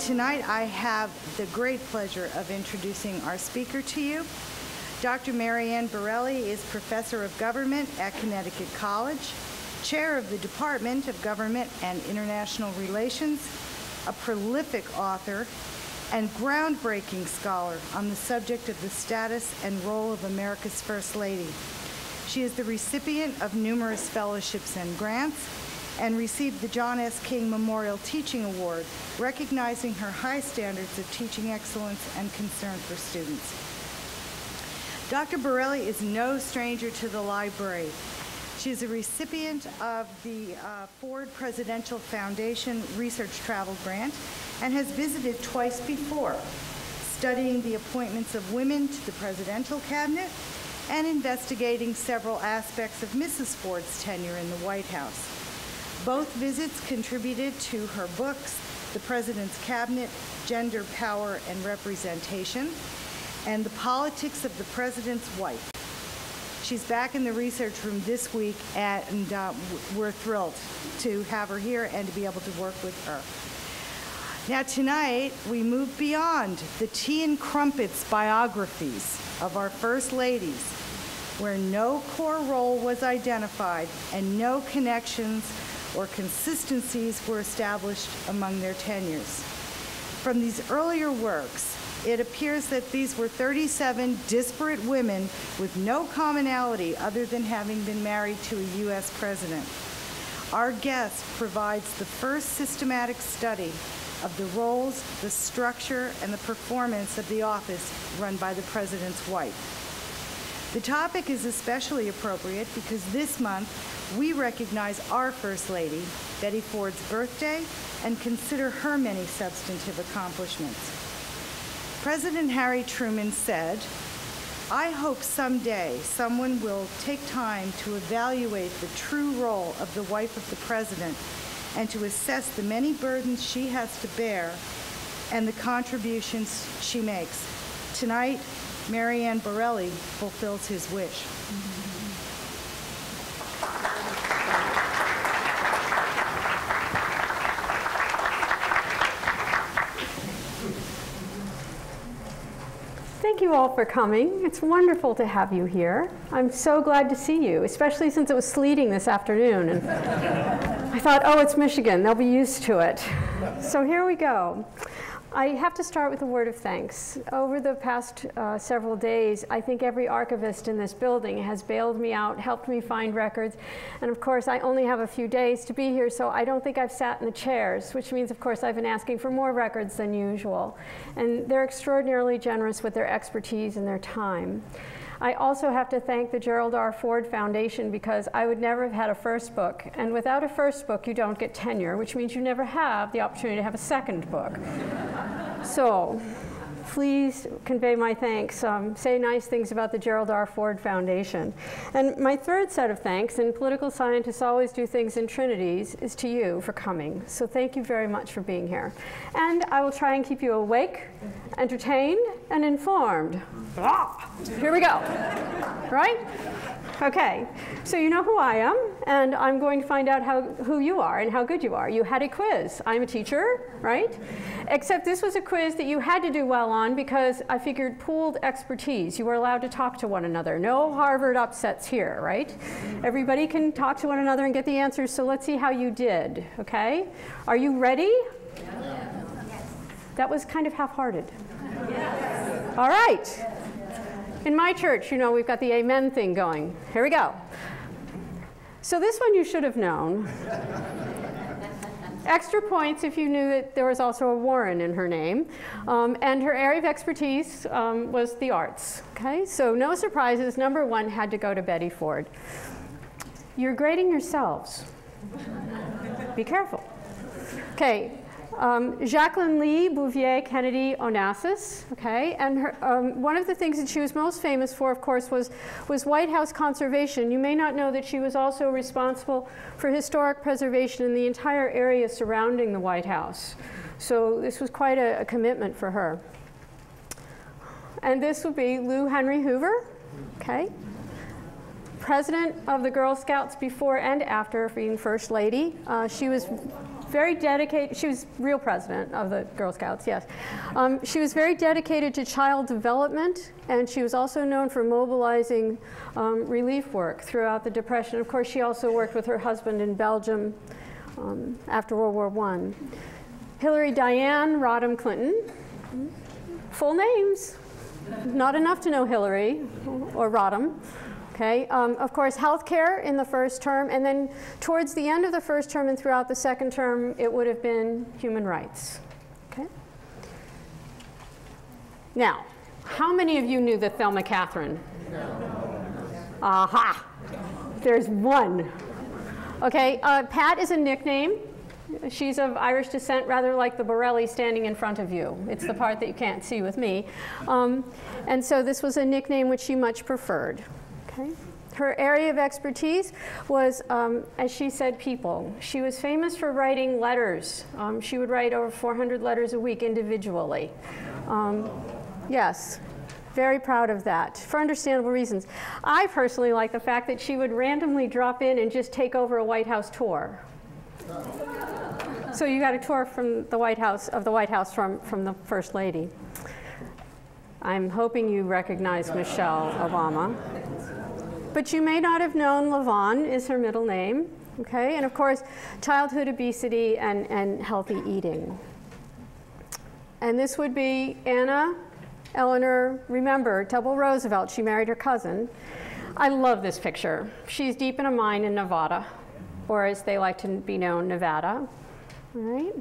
tonight I have the great pleasure of introducing our speaker to you. Dr. MaryAnne Borrelli is Professor of Government at Connecticut College, Chair of the Department of Government and International Relations, a prolific author, and groundbreaking scholar on the subject of the status and role of America's First Lady. She is the recipient of numerous fellowships and grants and received the John S. King Memorial Teaching Award, recognizing her high standards of teaching excellence and concern for students. Dr. Borrelli is no stranger to the library. She is a recipient of the Ford Presidential Foundation Research Travel Grant and has visited twice before, studying the appointments of women to the presidential cabinet and investigating several aspects of Mrs. Ford's tenure in the White House. Both visits contributed to her books, The President's Cabinet, Gender, Power, and Representation, and The Politics of the President's Wife. She's back in the research room this week, and we're thrilled to have her here and to be able to work with her. Now tonight, we move beyond the tea and crumpets biographies of our First Ladies, where no core role was identified and no connections or consistencies were established among their tenures. From these earlier works, it appears that these were 37 disparate women with no commonality other than having been married to a U.S. president. Our guest provides the first systematic study of the roles, the structure, and the performance of the office run by the president's wife. The topic is especially appropriate because this month we recognize our First Lady, Betty Ford's birthday, and consider her many substantive accomplishments. President Harry Truman said, "I hope someday someone will take time to evaluate the true role of the wife of the president and to assess the many burdens she has to bear and the contributions she makes." Tonight, MaryAnne Borrelli fulfills his wish. Thank you all for coming. It's wonderful to have you here. I'm so glad to see you, especially since it was sleeting this afternoon. And I thought, oh, it's Michigan. They'll be used to it. So here we go. I have to start with a word of thanks. Over the past several days, I think every archivist in this building has bailed me out, helped me find records. And of course, I only have a few days to be here, so I don't think I've sat in the chairs, which means, of course, I've been asking for more records than usual. And they're extraordinarily generous with their expertise and their time. I also have to thank the Gerald R. Ford Foundation because I would never have had a first book. And without a first book, you don't get tenure, which means you never have the opportunity to have a second book. So please convey my thanks. Say nice things about the Gerald R. Ford Foundation. And my third set of thanks, and political scientists always do things in trinities, is to you for coming. So thank you very much for being here. And I will try and keep you awake, entertained, and informed. Here we go. Right? Okay, so you know who I am, and I'm going to find out who you are and how good you are. You had a quiz. I'm a teacher, right? Except this was a quiz that you had to do well on because I figured pooled expertise. You were allowed to talk to one another. No Harvard upsets here, right? Everybody can talk to one another and get the answers, so let's see how you did, okay? Are you ready? Yes. That was kind of half-hearted. Yes. All right. In my church, you know, we've got the amen thing going. Here we go. So this one you should have known. Extra points if you knew that there was also a Warren in her name. And her area of expertise was the arts. Okay? So no surprises. Number one had to go to Betty Ford. You're grading yourselves. Be careful. Okay. Jacqueline Lee Bouvier Kennedy Onassis, okay, and her, one of the things that she was most famous for, of course, was White House conservation. You may not know that she was also responsible for historic preservation in the entire area surrounding the White House. So this was quite a commitment for her. And this would be Lou Henry Hoover, okay, president of the Girl Scouts before and after being First Lady. She was very dedicated. She was real president of the Girl Scouts, yes. She was very dedicated to child development, and she was also known for mobilizing relief work throughout the Depression. Of course, she also worked with her husband in Belgium after World War I. Hillary Diane Rodham Clinton. Full names. Not enough to know Hillary or Rodham. Okay. Of course, health care in the first term, and then towards the end of the first term and throughout the second term, it would have been human rights. Okay. Now, how many of you knew the Thelma Catherine? No. Aha! There's one. Okay, Pat is a nickname. She's of Irish descent, rather like the Borrelli standing in front of you. It's the part that you can't see with me. And so this was a nickname which she much preferred. Okay. Her area of expertise was, as she said, people. She was famous for writing letters. She would write over 400 letters a week individually. Yes, very proud of that, for understandable reasons. I personally like the fact that she would randomly drop in and just take over a White House tour. So you got a tour from the White House, from the First Lady. I'm hoping you recognize Michelle Obama. But you may not have known Lavon is her middle name, okay? And of course, childhood obesity and healthy eating. And this would be Anna Eleanor, remember, Tubal Roosevelt. She married her cousin. I love this picture. She's deep in a mine in Nevada, or as they like to be known, Nevada. All right.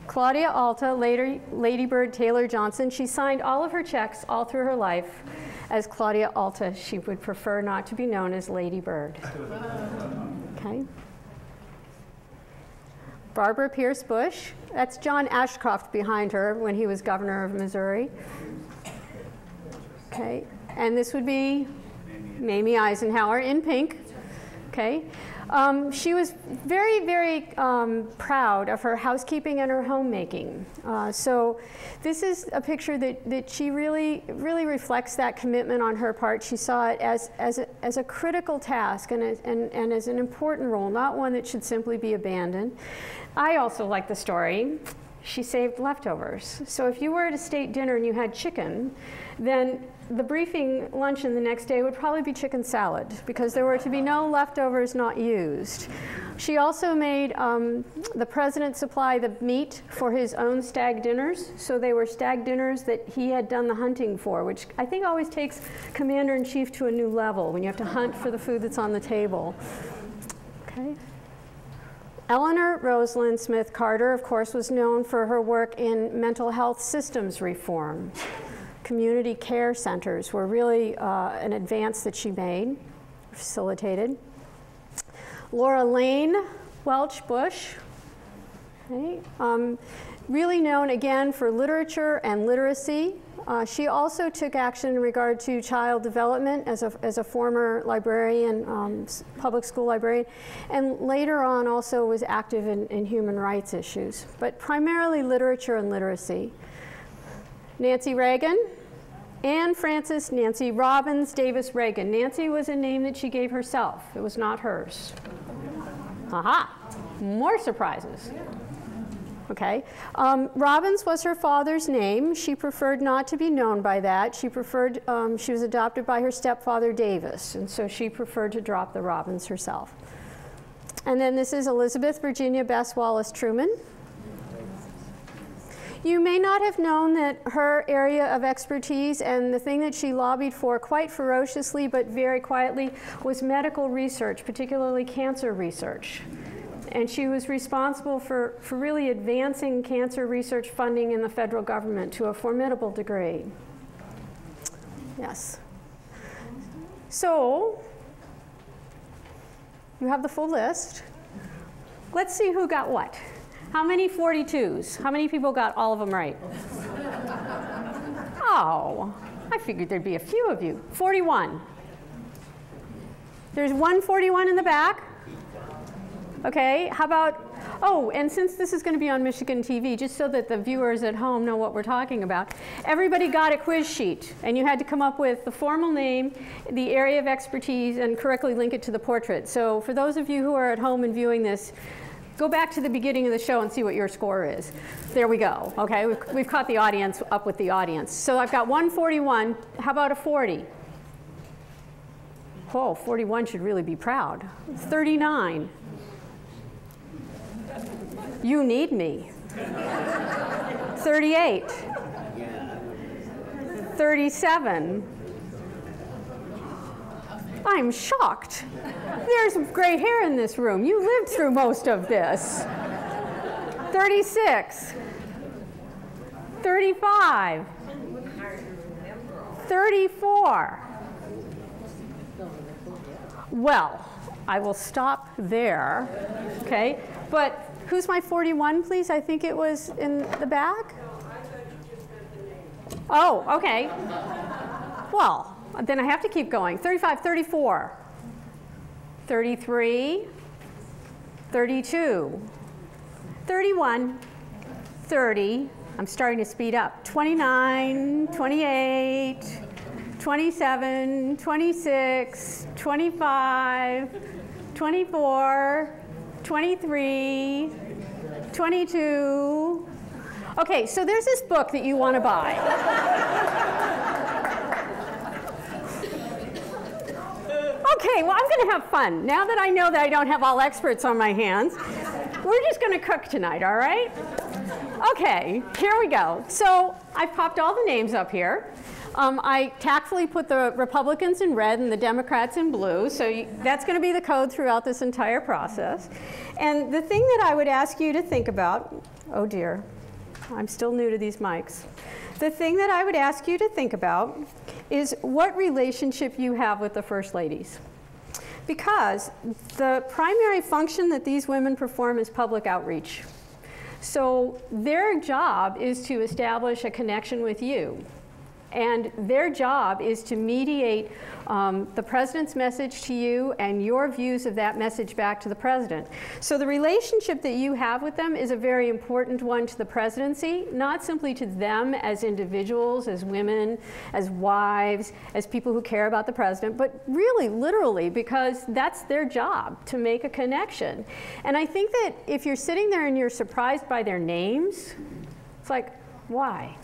Claudia Alta, later Lady Bird Taylor Johnson. She signed all of her checks all through her life as Claudia Alta. She would prefer not to be known as Lady Bird. Okay. Barbara Pierce Bush. That's John Ashcroft behind her when he was governor of Missouri. Okay. And this would be Mamie Eisenhower in pink. Okay. She was very, very proud of her housekeeping and her homemaking. So this is a picture that she really reflects that commitment on her part. She saw it as a critical task and as an important role, not one that should simply be abandoned. I also like the story. She saved leftovers. So if you were at a state dinner and you had chicken, then the briefing luncheon the next day would probably be chicken salad because there were to be no leftovers not used. She also made the president supply the meat for his own stag dinners. So they were stag dinners that he had done the hunting for, which I think always takes commander-in-chief to a new level when you have to hunt for the food that's on the table. Okay. Eleanor Rosalind Smith Carter, of course, was known for her work in mental health systems reform. Community care centers were really an advance that she made, facilitated. Laura Lane Welch Bush, okay, really known again for literature and literacy. She also took action in regard to child development as a former librarian, public school librarian, and later on also was active in human rights issues, but primarily literature and literacy. Nancy Reagan, Anne Frances Nancy Robbins Davis Reagan. Nancy was a name that she gave herself. It was not hers. Aha, more surprises. Okay. Robbins was her father's name. She preferred not to be known by that. She preferred, she was adopted by her stepfather Davis, and so she preferred to drop the Robbins herself. And then this is Elizabeth Virginia Bess Wallace Truman. You may not have known that her area of expertise and the thing that she lobbied for quite ferociously but very quietly was medical research, particularly cancer research. And she was responsible for really advancing cancer research funding in the federal government to a formidable degree. Yes. So, you have the full list. Let's see who got what. How many 42s? How many people got all of them right? Oh, I figured there'd be a few of you. 41. There's 141 in the back. Okay, how about Oh, and since this is going to be on Michigan TV, just so that the viewers at home know what we're talking about, everybody got a quiz sheet, and you had to come up with the formal name, the area of expertise, and correctly link it to the portrait. So for those of you who are at home and viewing this, go back to the beginning of the show and see what your score is. There we go. Okay, we've caught the audience up with the audience. So I've got 141. How about a 40? Oh, 41 should really be proud. 39. You need me. 38. 37. I'm shocked. There's gray hair in this room. You lived through most of this. 36. 35. 34. Well, I will stop there, okay? But who's my 41, please? I think it was in the back. Oh, okay. Well, then I have to keep going. 35, 34, 33, 32, 31, 30. I'm starting to speed up. 29, 28, 27, 26, 25, 24, 23, 22. Okay, so there's this book that you want to buy. Okay, well, I'm going to have fun. Now that I know that I don't have all experts on my hands, we're just going to cook tonight, all right? Okay, here we go. So I've popped all the names up here. I tactfully put the Republicans in red and the Democrats in blue, so that's going to be the code throughout this entire process. And the thing that I would ask you to think about, oh dear, I'm still new to these mics. The thing that I would ask you to think about is what relationship you have with the First Ladies. Because the primary function that these women perform is public outreach. So their job is to establish a connection with you. And their job is to mediate the president's message to you and your views of that message back to the president. So the relationship that you have with them is a very important one to the presidency, not simply to them as individuals, as women, as wives, as people who care about the president, but really, literally, because that's their job, to make a connection. And I think that if you're sitting there and you're surprised by their names, it's like, why?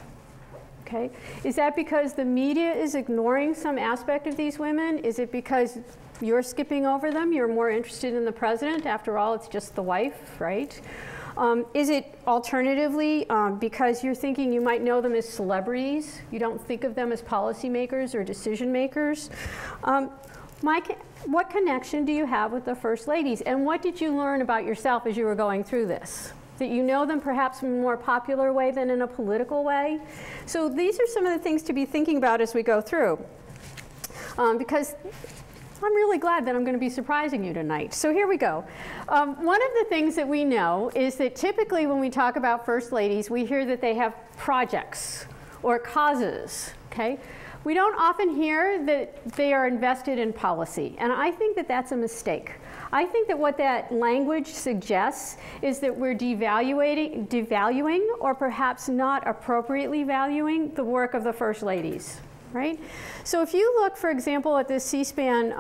Okay. Is that because the media is ignoring some aspect of these women? Is it because you're skipping over them? You're more interested in the president? After all, it's just the wife, right? Is it alternatively because you're thinking you might know them as celebrities? You don't think of them as policymakers or decision makers? What connection do you have with the First Ladies? And what did you learn about yourself as you were going through this? That you know them perhaps in a more popular way than in a political way. So these are some of the things to be thinking about as we go through. Because I'm really glad that I'm going to be surprising you tonight. So here we go. One of the things that we know is that typically when we talk about First Ladies, we hear that they have projects or causes, okay? We don't often hear that they are invested in policy, and I think that that's a mistake. I think that what that language suggests is that we're devaluing or perhaps not appropriately valuing the work of the First Ladies, right? So if you look, for example, at this C-SPAN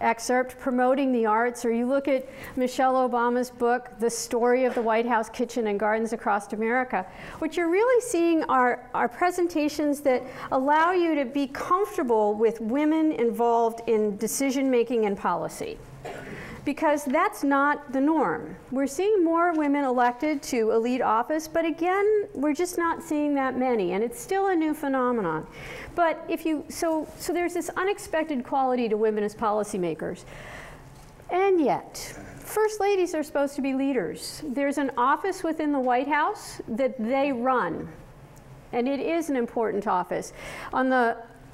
excerpt, Promoting the Arts, or you look at Michelle Obama's book, The Story of the White House Kitchen and Gardens Across America, what you're really seeing are presentations that allow you to be comfortable with women involved in decision-making and policy. Because that's not the norm. We're seeing more women elected to elite office, but again, we're just not seeing that many, and it's still a new phenomenon. But if you, so there's this unexpected quality to women as policymakers. And yet, First Ladies are supposed to be leaders. There's an office within the White House that they run, and it is an important office.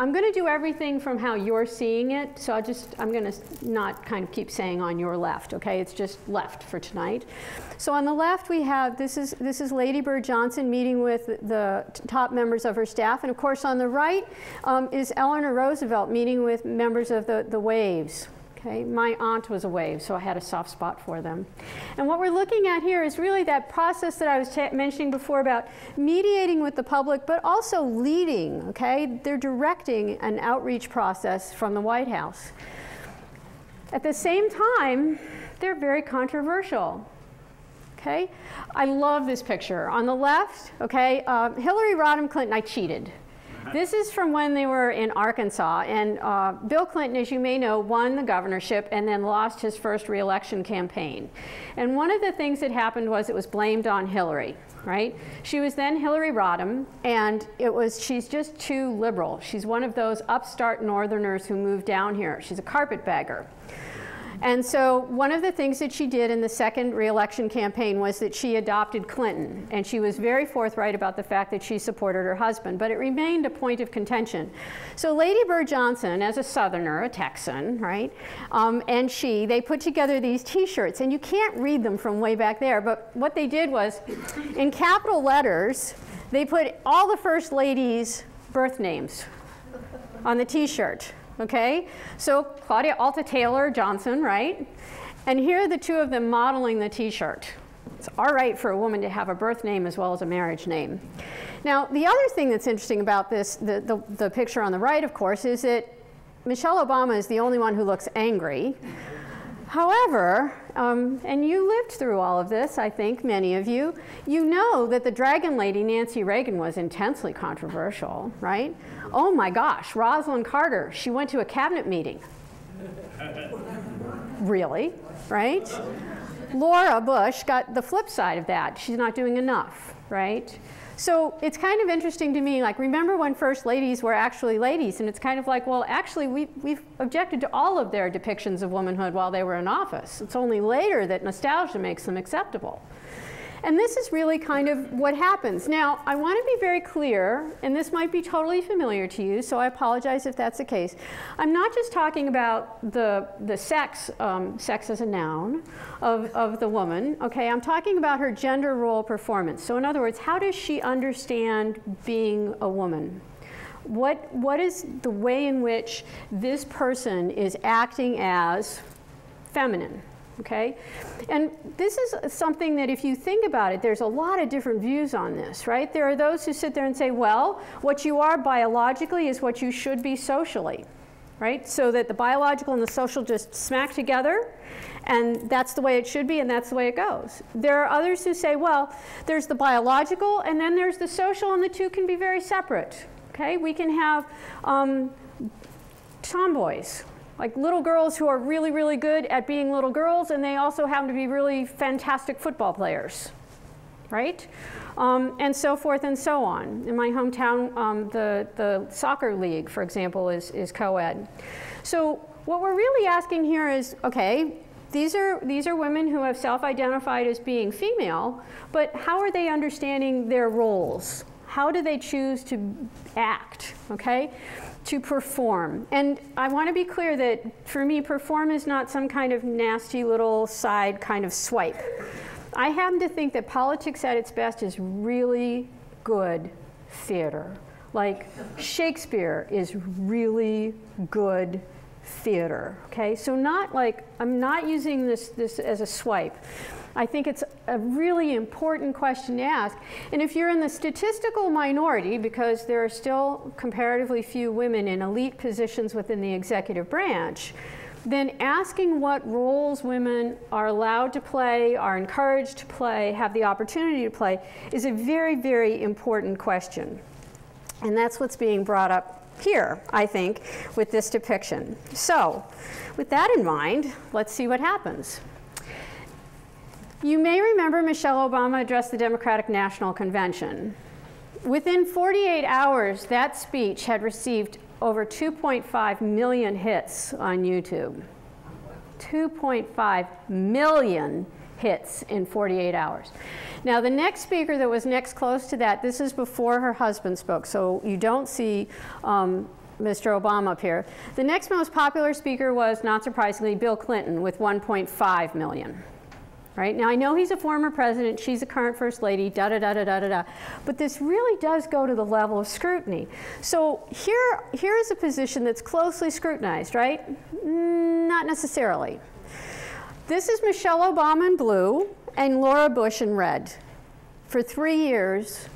I'm going to do everything from how you're seeing it, so I'm going to not kind of keep saying on your left, okay? It's just left for tonight. So on the left we have, this is Lady Bird Johnson meeting with the top members of her staff, and of course on the right is Eleanor Roosevelt meeting with members of the Waves, Okay, my aunt was a wave, so I had a soft spot for them. And what we're looking at here is really that process that I was mentioning before about mediating with the public, but also leading, okay? They're directing an outreach process from the White House. At the same time, they're very controversial, okay? I love this picture. On the left, okay, Hillary Rodham Clinton, I cheated. This is from when they were in Arkansas, and Bill Clinton, as you may know, won the governorship and then lost his first re-election campaign. And one of the things that happened was it was blamed on Hillary, right? She was then Hillary Rodham, and she's just too liberal. She's one of those upstart Northerners who moved down here. She's a carpetbagger. And so one of the things that she did in the second re-election campaign was that she adopted Clinton, and she was very forthright about the fact that she supported her husband, but it remained a point of contention. So Lady Bird Johnson, as a Southerner, a Texan, right, and they put together these T-shirts, and you can't read them from way back there, but what they did was, in capital letters, they put all the First Ladies' birth names on the T-shirt. Okay, so Claudia Alta Taylor Johnson, right? And here are the two of them modeling the T-shirt. It's all right for a woman to have a birth name as well as a marriage name. Now, the other thing that's interesting about this, the picture on the right, of course, is that Michelle Obama is the only one who looks angry. However, and you lived through all of this, I think, many of you, you know that the Dragon Lady, Nancy Reagan, was intensely controversial, right? Oh my gosh, Rosalind Carter, she went to a cabinet meeting. Really, right? Laura Bush got the flip side of that. She's not doing enough, right? So it's kind of interesting to me, like, remember when first ladies were actually ladies, and it's kind of like, well, actually, we've objected to all of their depictions of womanhood while they were in office. It's only later that nostalgia makes them acceptable. And this is really kind of what happens. Now, I want to be very clear, and this might be totally familiar to you, so I apologize if that's the case. I'm not just talking about the sex, sex as a noun, of the woman, okay? I'm talking about her gender role performance. So in other words, how does she understand being a woman? What is the way in which this person is acting as feminine? Okay? And this is something that if you think about it, there's a lot of different views on this, right? There are those who sit there and say, well, what you are biologically is what you should be socially, right? So that the biological and the social just smack together, and that's the way it should be, and that's the way it goes. There are others who say, well, there's the biological, and then there's the social, and the two can be very separate, okay? We can have tomboys, like little girls who are really, really good at being little girls, and they also happen to be really fantastic football players, right? And so forth and so on. In my hometown, the soccer league, for example, is co-ed. So what we're really asking here is, okay, these are women who have self-identified as being female, but how are they understanding their roles? How do they choose to act, okay? To perform. And I want to be clear that for me, perform is not some kind of nasty little side kind of swipe. I happen to think that politics at its best is really good theater. Like Shakespeare is really good theater, okay? So not like, I'm not using this as a swipe. I think it's a really important question to ask. And if you're in the statistical minority, because there are still comparatively few women in elite positions within the executive branch, then asking what roles women are allowed to play, are encouraged to play, have the opportunity to play, is a very, very important question. And that's what's being brought up here, I think, with this depiction. So, with that in mind, let's see what happens. You may remember Michelle Obama addressed the Democratic National Convention. Within 48 hours, that speech had received over 2.5 million hits on YouTube. 2.5 million hits in 48 hours. Now, the next speaker that was next close to that, this is before her husband spoke, so you don't see Mr. Obama up here. The next most popular speaker was, not surprisingly, Bill Clinton with 1.5 million. Right? Now, I know he's a former president, she's a current first lady, da-da-da-da-da-da-da, but this really does go to the level of scrutiny. So here is a position that's closely scrutinized, right? Not necessarily. This is Michelle Obama in blue and Laura Bush in red for 3 years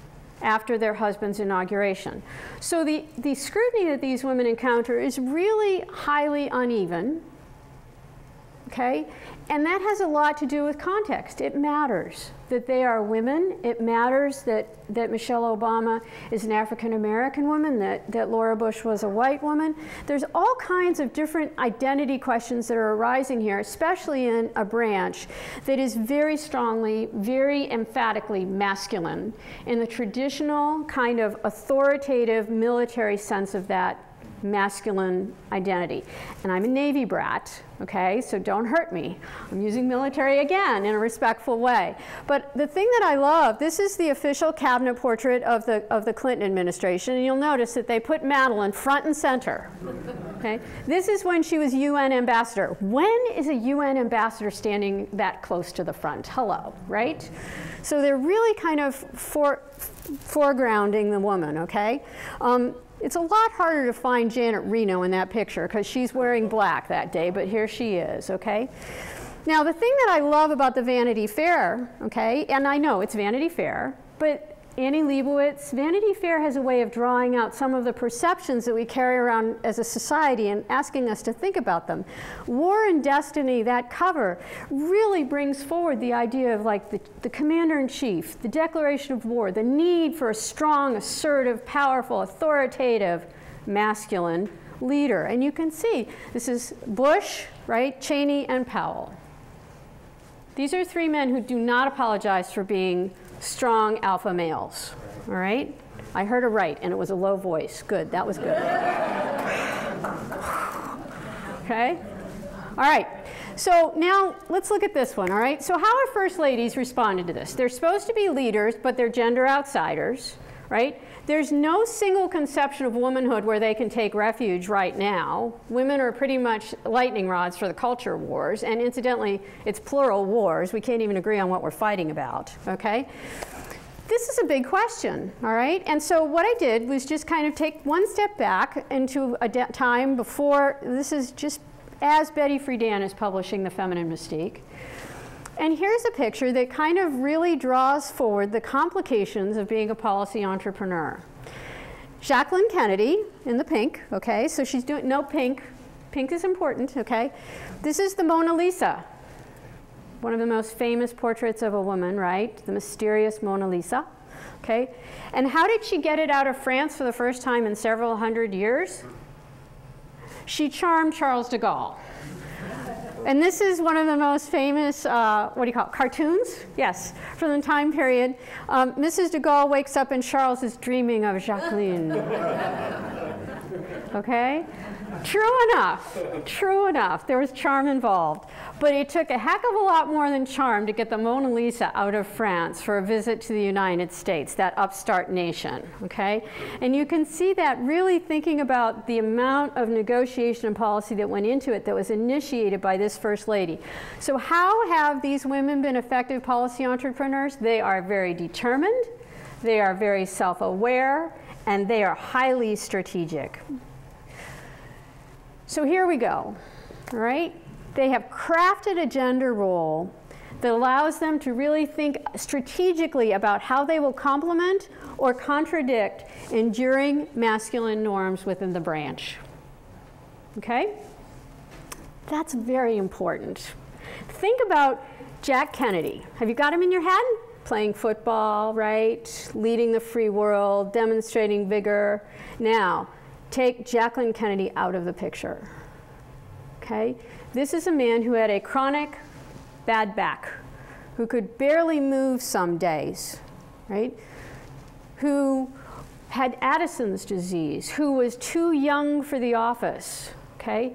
after their husband's inauguration. So the scrutiny that these women encounter is really highly uneven, okay? And that has a lot to do with context. It matters that they are women. It matters that Michelle Obama is an African-American woman, that Laura Bush was a white woman. There's all kinds of different identity questions that are arising here, especially in a branch that is very strongly, very emphatically masculine in the traditional kind of authoritative military sense of that masculine identity. And I'm a Navy brat, okay, so don't hurt me. I'm using military again in a respectful way. But the thing that I love, this is the official cabinet portrait of the Clinton administration, and you'll notice that they put Madeleine front and center, okay? This is when she was UN ambassador. When is a UN ambassador standing that close to the front? Hello, right? So they're really kind of foregrounding the woman, okay? It's a lot harder to find Janet Reno in that picture because she's wearing black that day, but here she is, okay? Now, the thing that I love about the Vanity Fair, okay, and I know it's Vanity Fair, but Annie Leibovitz, Vanity Fair has a way of drawing out some of the perceptions that we carry around as a society and asking us to think about them. War and Destiny, that cover, really brings forward the idea of like the commander-in-chief, the declaration of war, the need for a strong, assertive, powerful, authoritative, masculine leader. And you can see, this is Bush, right, Cheney, and Powell. These are 3 men who do not apologize for being strong alpha males, all right? I heard a right, and it was a low voice. Good, that was good. Okay? All right, so now let's look at this one, all right? So how have first ladies responded to this? They're supposed to be leaders, but they're gender outsiders, right? There's no single conception of womanhood where they can take refuge right now. Women are pretty much lightning rods for the culture wars, and incidentally, it's plural wars. We can't even agree on what we're fighting about, okay? This is a big question, all right? And so what I did was just kind of take one step back into a time before, this is just as Betty Friedan is publishing The Feminine Mystique. And here's a picture that kind of really draws forward the complications of being a policy entrepreneur. Jacqueline Kennedy in the pink, okay? So she's doing, no pink. Pink is important, okay? This is the Mona Lisa, one of the most famous portraits of a woman, right? The mysterious Mona Lisa, okay? And how did she get it out of France for the first time in several hundred years? She charmed Charles de Gaulle. And this is one of the most famous, what do you call it, cartoons? Yes, from the time period. Mrs. de Gaulle wakes up and Charles is dreaming of Jacqueline. Okay? True enough, there was charm involved. But it took a heck of a lot more than charm to get the Mona Lisa out of France for a visit to the United States, that upstart nation, okay? And you can see that really thinking about the amount of negotiation and policy that went into it that was initiated by this First Lady. So how have these women been effective policy entrepreneurs? They are very determined, they are very self-aware, and they are highly strategic. So here we go, all right? They have crafted a gender role that allows them to really think strategically about how they will complement or contradict enduring masculine norms within the branch, okay? That's very important. Think about Jack Kennedy. Have you got him in your head? Playing football, right? Leading the free world, demonstrating vigor. Now, take Jacqueline Kennedy out of the picture, okay? This is a man who had a chronic bad back, who could barely move some days, right? Who had Addison's disease, who was too young for the office, okay?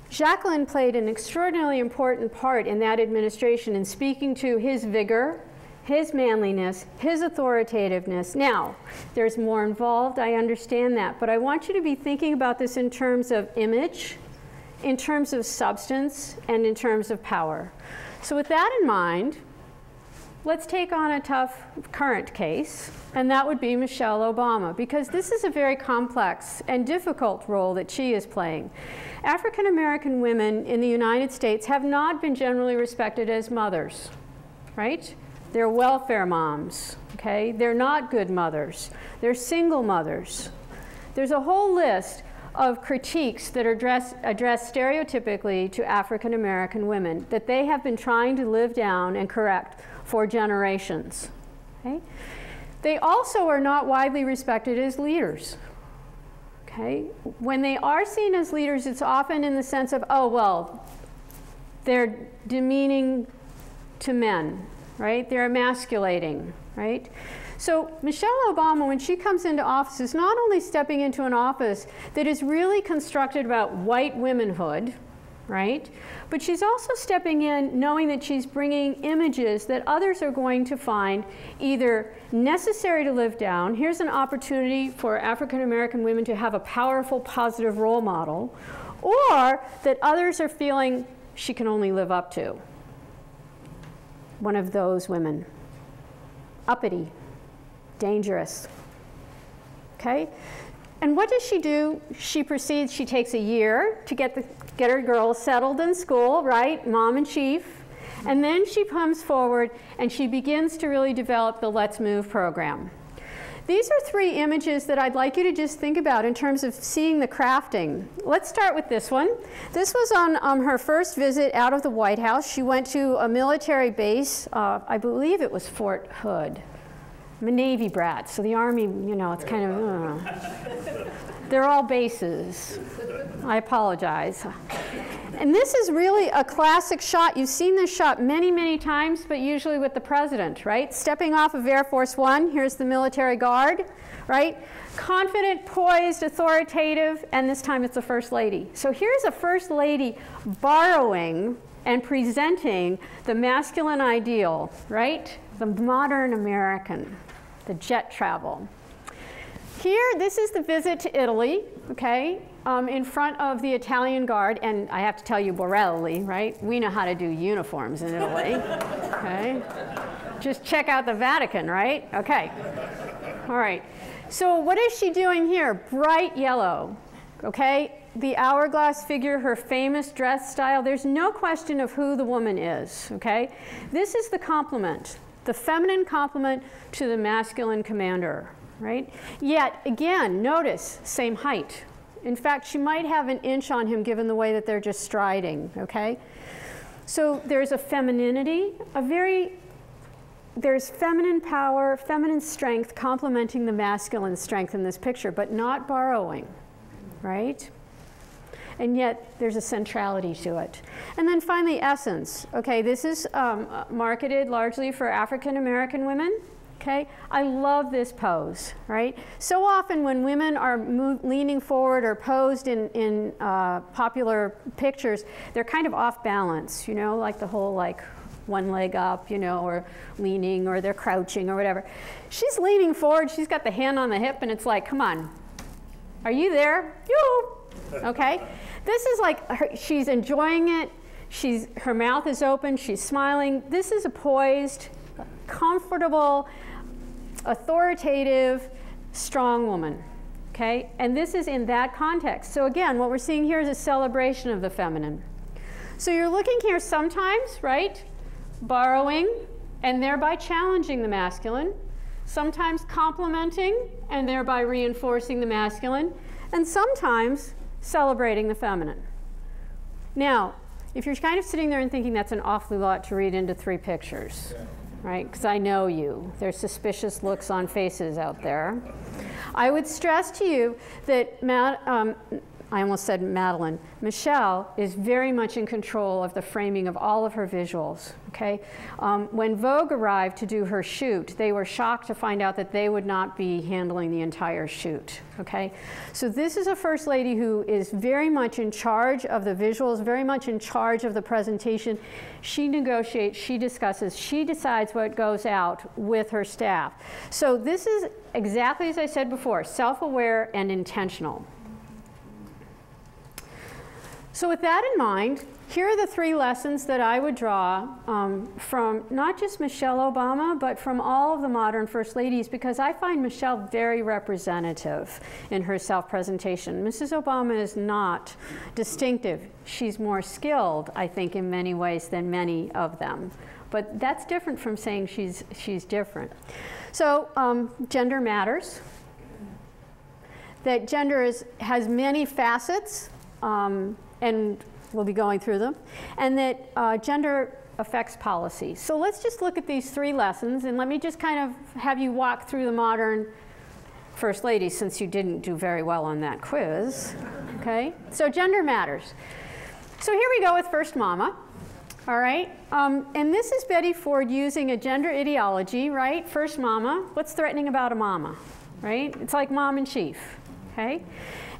Jacqueline played an extraordinarily important part in that administration in speaking to his vigor, his manliness, his authoritativeness. Now, there's more involved, I understand that, but I want you to be thinking about this in terms of image, in terms of substance and in terms of power. So with that in mind, let's take on a tough current case, and that would be Michelle Obama, because this is a very complex and difficult role that she is playing. African American women in the United States have not been generally respected as mothers, right? They're welfare moms, okay? They're not good mothers. They're single mothers. There's a whole list of critiques that are addressed stereotypically to African American women that they have been trying to live down and correct for generations. Okay? They also are not widely respected as leaders. Okay? When they are seen as leaders, it's often in the sense of, oh, well, they're demeaning to men, right? They're emasculating, right? So Michelle Obama, when she comes into office, is not only stepping into an office that is really constructed about white womanhood, right? But she's also stepping in knowing that she's bringing images that others are going to find either necessary to live down. Here's an opportunity for African American women to have a powerful, positive role model, or that others are feeling she can only live up to. One of those women. Uppity. Dangerous. Okay? And what does she do? She proceeds, she takes a year to get her girls settled in school, right? Mom in chief. And then she comes forward and she begins to really develop the Let's Move program. These are three images that I'd like you to just think about in terms of seeing the crafting. Let's start with this one. This was on her first visit out of the White House. She went to a military base, I believe it was Fort Hood. I'm a Navy brat, so the Army, you know, it's kind of, they're all bases. I apologize. And this is really a classic shot. You've seen this shot many, many times, but usually with the president, right? Stepping off of Air Force One, here's the military guard, right? Confident, poised, authoritative, and this time it's a first lady. So here's a first lady borrowing and presenting the masculine ideal, right? The modern American, the jet travel. Here, this is the visit to Italy, okay, in front of the Italian Guard, and I have to tell you, Borrelli, right? We know how to do uniforms in Italy, okay? Just check out the Vatican, right? Okay, all right. So what is she doing here? Bright yellow, okay? The hourglass figure, her famous dress style, there's no question of who the woman is, okay? This is the complement, the feminine complement to the masculine commander, right? Yet, again, notice, same height. In fact, she might have an inch on him given the way that they're just striding, okay? So there's a femininity, there's feminine power, feminine strength complementing the masculine strength in this picture, but not borrowing, right? And yet there's a centrality to it. And then finally, essence. Okay, this is marketed largely for African American women. Okay, I love this pose, right? So often when women are leaning forward or posed in popular pictures, they're kind of off balance, you know, like the whole like one leg up, you know, or leaning, or they're crouching or whatever. She's leaning forward, she's got the hand on the hip, and it's like, come on, are you there? You, okay? This is like, she's enjoying it, her mouth is open, she's smiling. This is a poised, comfortable, authoritative, strong woman, okay? And this is in that context. So again, what we're seeing here is a celebration of the feminine. So you're looking here sometimes, right, borrowing and thereby challenging the masculine, sometimes complementing and thereby reinforcing the masculine, and sometimes celebrating the feminine. Now, if you're kind of sitting there and thinking that's an awfully lot to read into three pictures, right? Because I know you. There's suspicious looks on faces out there. I would stress to you that I almost said Madeline. Michelle is very much in control of the framing of all of her visuals, okay? When Vogue arrived to do her shoot, they were shocked to find out that they would not be handling the entire shoot, okay? So this is a first lady who is very much in charge of the visuals, very much in charge of the presentation. She negotiates, she discusses, she decides what goes out with her staff. So this is exactly as I said before, self-aware and intentional. So with that in mind, here are the 3 lessons that I would draw from not just Michelle Obama, but from all of the modern First Ladies, because I find Michelle very representative in her self-presentation. Mrs. Obama is not distinctive. She's more skilled, I think, in many ways than many of them. But that's different from saying she's different. So gender matters. That gender has many facets, and we'll be going through them, and that gender affects policy. So let's just look at these 3 lessons, and let me just kind of have you walk through the modern First Ladies, since you didn't do very well on that quiz. Okay? So gender matters. So here we go with First Mama. All right? And this is Betty Ford using a gender ideology, right? First Mama. What's threatening about a mama? Right? It's like mom in chief. Okay?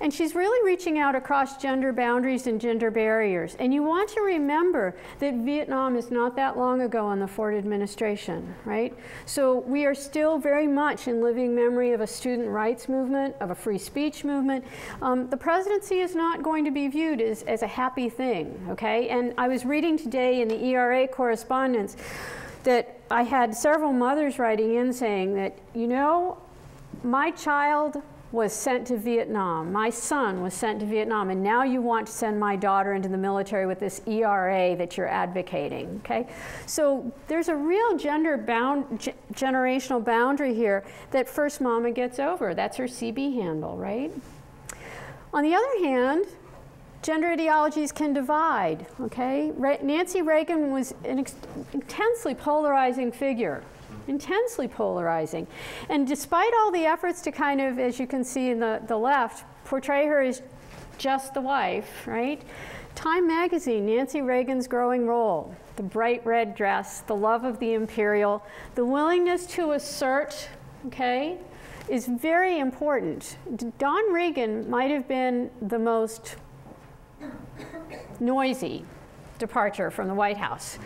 And she's really reaching out across gender boundaries and gender barriers. And you want to remember that Vietnam is not that long ago in the Ford administration, right? So we are still very much in living memory of a student rights movement, of a free speech movement. The presidency is not going to be viewed as a happy thing, okay? And I was reading today in the ERA correspondence that I had several mothers writing in saying that, you know, my child was sent to Vietnam. My son was sent to Vietnam, and now you want to send my daughter into the military with this ERA that you're advocating, okay? So there's a real generational boundary here that First Mama gets over. That's her CB handle, right? On the other hand, gender ideologies can divide, okay? Nancy Reagan was an intensely polarizing figure. Intensely polarizing. And despite all the efforts to kind of, as you can see in the left, portray her as just the wife, right? Time magazine, Nancy Reagan's growing role, the bright red dress, the love of the imperial, the willingness to assert, okay, is very important. Don Regan might have been the most noisy departure from the White House,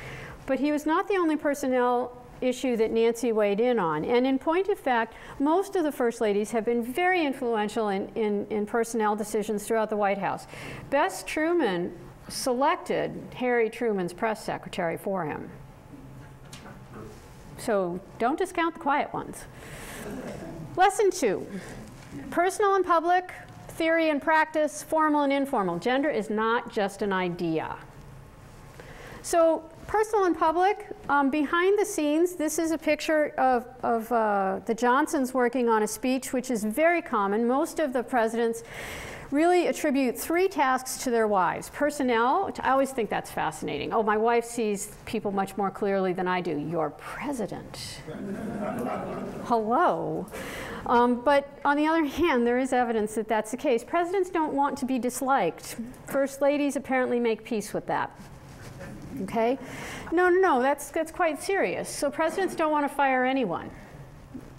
but he was not the only personnel issue that Nancy weighed in on. And in point of fact, most of the First Ladies have been very influential in personnel decisions throughout the White House. Bess Truman selected Harry Truman's press secretary for him. So don't discount the quiet ones. Lesson 2, personal and public, theory and practice, formal and informal. Gender is not just an idea. So personal and public, behind the scenes, this is a picture of the Johnsons working on a speech, which is very common. Most of the presidents really attribute 3 tasks to their wives. Personnel, which I always think that's fascinating. Oh, my wife sees people much more clearly than I do. You're president. Hello. But on the other hand, there is evidence that that's the case. Presidents don't want to be disliked. First ladies apparently make peace with that. Okay? No, that's quite serious. So presidents don't want to fire anyone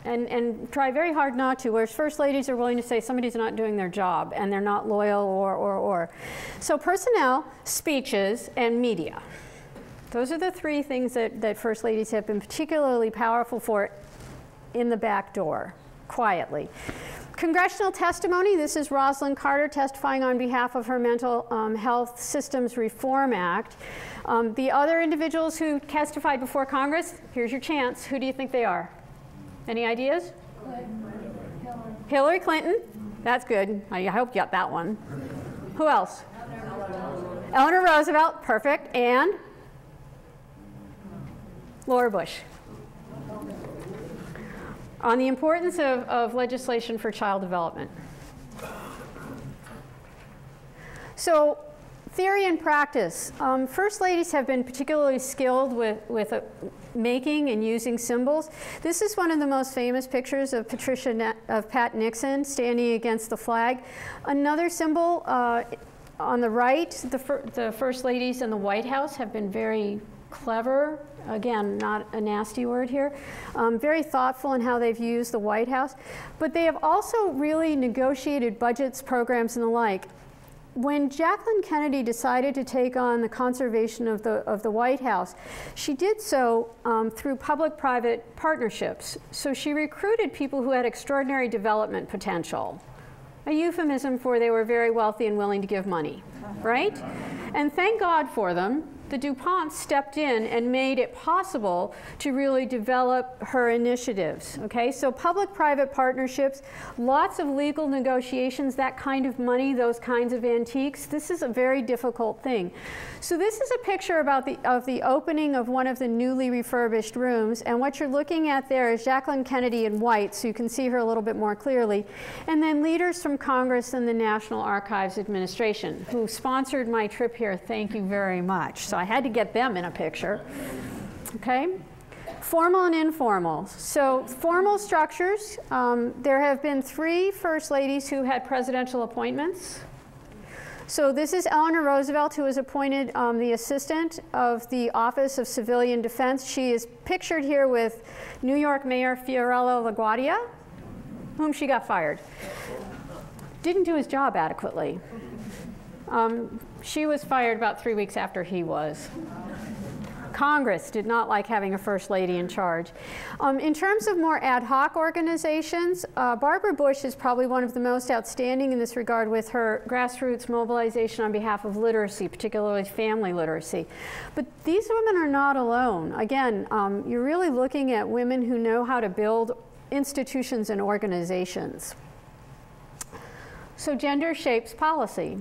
and try very hard not to, whereas first ladies are willing to say somebody's not doing their job and they're not loyal or. So personnel, speeches, and media. Those are the 3 things that first ladies have been particularly powerful for in the back door, quietly. Congressional testimony, this is Rosalind Carter testifying on behalf of her Mental Health Systems Reform Act. The other individuals who testified before Congress, here's your chance. Who do you think they are? Any ideas? Hillary Clinton. That's good. I hope you got that one. Who else? Eleanor Roosevelt. Perfect. And Laura Bush. On the importance of legislation for child development. So, theory and practice. First ladies have been particularly skilled with making and using symbols. This is one of the most famous pictures of Pat Nixon standing against the flag. Another symbol on the right, the first ladies in the White House have been very clever. Again, not a nasty word here. Very thoughtful in how they've used the White House. But they have also really negotiated budgets, programs, and the like. When Jacqueline Kennedy decided to take on the conservation of the White House, she did so through public-private partnerships. So she recruited people who had extraordinary development potential. A euphemism for they were very wealthy and willing to give money. right? And thank God for them. The DuPonts stepped in and made it possible to really develop her initiatives, okay? So public-private partnerships, lots of legal negotiations, that kind of money, those kinds of antiques, this is a very difficult thing. So this is a picture of the opening of one of the newly refurbished rooms, and what you're looking at there is Jacqueline Kennedy in white, so you can see her a little bit more clearly, and then leaders from Congress and the National Archives Administration, who sponsored my trip here. Thank you very much. So I had to get them in a picture, okay? Formal and informal. So formal structures, there have been 3 first ladies who had presidential appointments. So this is Eleanor Roosevelt, who was appointed the assistant of the Office of Civilian Defense. She is pictured here with New York Mayor Fiorello LaGuardia, whom she got fired. Didn't do his job adequately. She was fired about 3 weeks after he was. Congress did not like having a first lady in charge. In terms of more ad hoc organizations, Barbara Bush is probably one of the most outstanding in this regard with her grassroots mobilization on behalf of literacy, particularly family literacy. But these women are not alone. Again, you're really looking at women who know how to build institutions and organizations. So gender shapes policy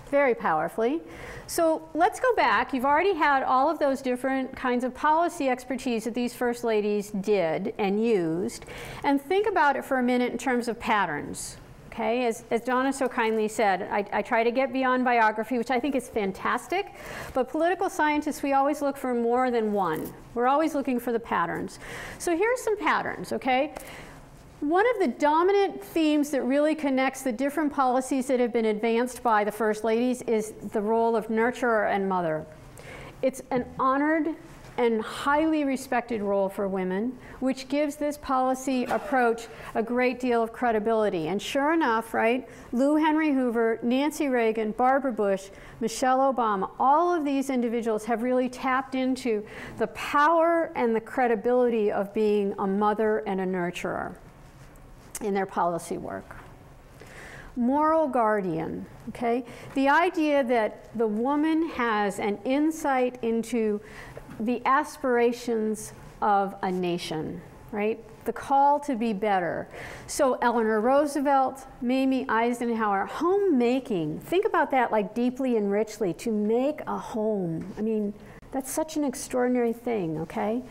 very powerfully. So let's go back. You've already had all of those different kinds of policy expertise that these first ladies did and used. And think about it for a minute in terms of patterns. Okay? As Donna so kindly said, I try to get beyond biography, which I think is fantastic. But political scientists, we always look for more than one. We're always looking for the patterns. So here's some patterns, okay? One of the dominant themes that really connects the different policies that have been advanced by the first ladies is the role of nurturer and mother. It's an honored and highly respected role for women, which gives this policy approach a great deal of credibility. And sure enough, right, Lou Henry Hoover, Nancy Reagan, Barbara Bush, Michelle Obama, all of these individuals have really tapped into the power and the credibility of being a mother and a nurturer in their policy work. Moral guardian, okay? The idea that the woman has an insight into the aspirations of a nation, right? The call to be better. So Eleanor Roosevelt, Mamie Eisenhower, homemaking. Think about that like deeply and richly, to make a home. I mean, that's such an extraordinary thing, okay?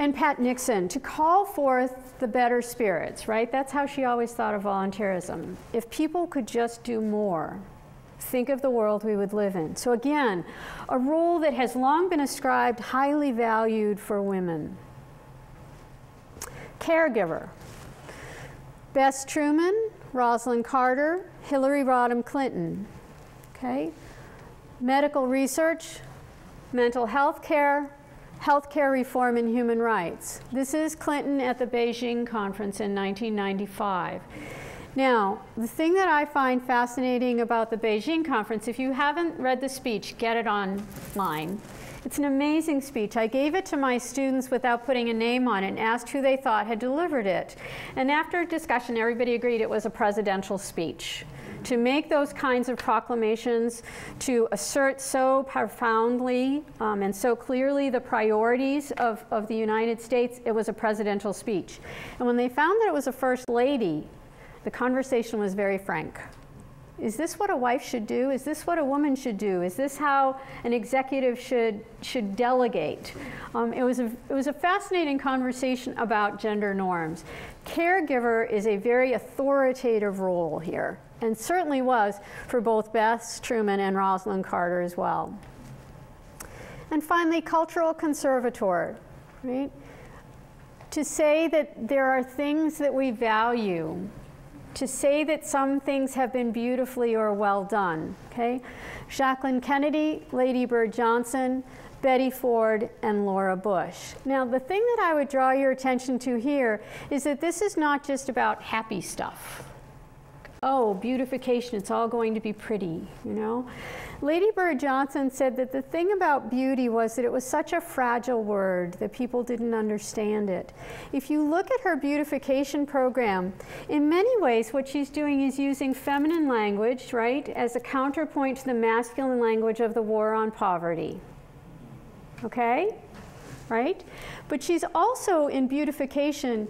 And Pat Nixon, to call forth the better spirits, right? That's how she always thought of volunteerism. If people could just do more, think of the world we would live in. So again, a role that has long been ascribed, highly valued for women. Caregiver. Bess Truman, Rosalind Carter, Hillary Rodham Clinton, okay? Medical research, mental health care, healthcare reform and human rights. This is Clinton at the Beijing conference in 1995. Now, the thing that I find fascinating about the Beijing conference, if you haven't read the speech, get it online. It's an amazing speech. I gave it to my students without putting a name on it and asked who they thought had delivered it. And after discussion, everybody agreed it was a presidential speech. To make those kinds of proclamations, to assert so profoundly and so clearly the priorities of the United States, it was a presidential speech. And when they found that it was a first lady, the conversation was very frank. Is this what a wife should do? Is this what a woman should do? Is this how an executive should delegate? It was a fascinating conversation about gender norms. Caregiver is a very authoritative role here, and certainly was for both Bess Truman and Rosalind Carter as well. And finally, cultural conservator, right? To say that there are things that we value, to say that some things have been beautifully or well done, okay? Jacqueline Kennedy, Lady Bird Johnson, Betty Ford, and Laura Bush. Now, the thing that I would draw your attention to here is that this is not just about happy stuff. oh, beautification, it's all going to be pretty, you know. Lady Bird Johnson said that the thing about beauty was that it was such a fragile word that people didn't understand it. If you look at her beautification program, in many ways what she's doing is using feminine language, right, as a counterpoint to the masculine language of the war on poverty. Okay? Right? But she's also, in beautification,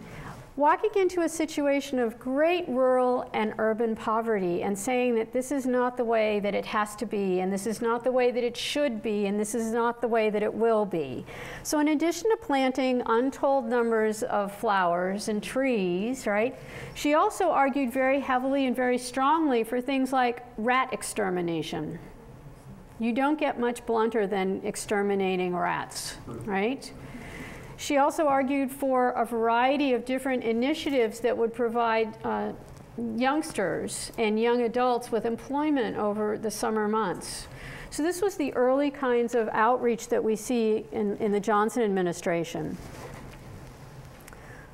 walking into a situation of great rural and urban poverty and saying that this is not the way that it has to be, and this is not the way that it should be, and this is not the way that it will be. So in addition to planting untold numbers of flowers and trees, right, she also argued very heavily and very strongly for things like rat extermination. You don't get much blunter than exterminating rats, right? She also argued for a variety of different initiatives that would provide youngsters and young adults with employment over the summer months. So this was the early kinds of outreach that we see in the Johnson administration.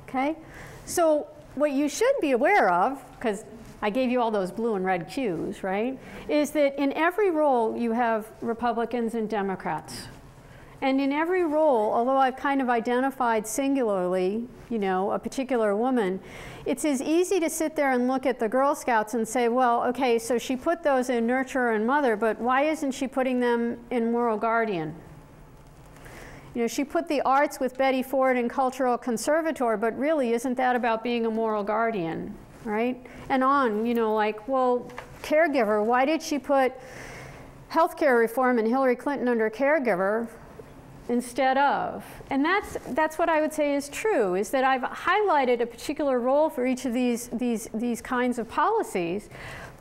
Okay, so what you should be aware of, because I gave you all those blue and red cues, right, is that in every role you have Republicans and Democrats. And in every role, although I've kind of identified singularly, you know, a particular woman, it's as easy to sit there and look at the Girl Scouts and say, well, okay, so she put those in nurturer and mother, but why isn't she putting them in moral guardian? You know, she put the arts with Betty Ford and cultural conservator, but really isn't that about being a moral guardian, right? And on, you know, like, well, caregiver, why did she put healthcare reform and Hillary Clinton under caregiver instead of? And that's what I would say is true, is that I've highlighted a particular role for each of these kinds of policies,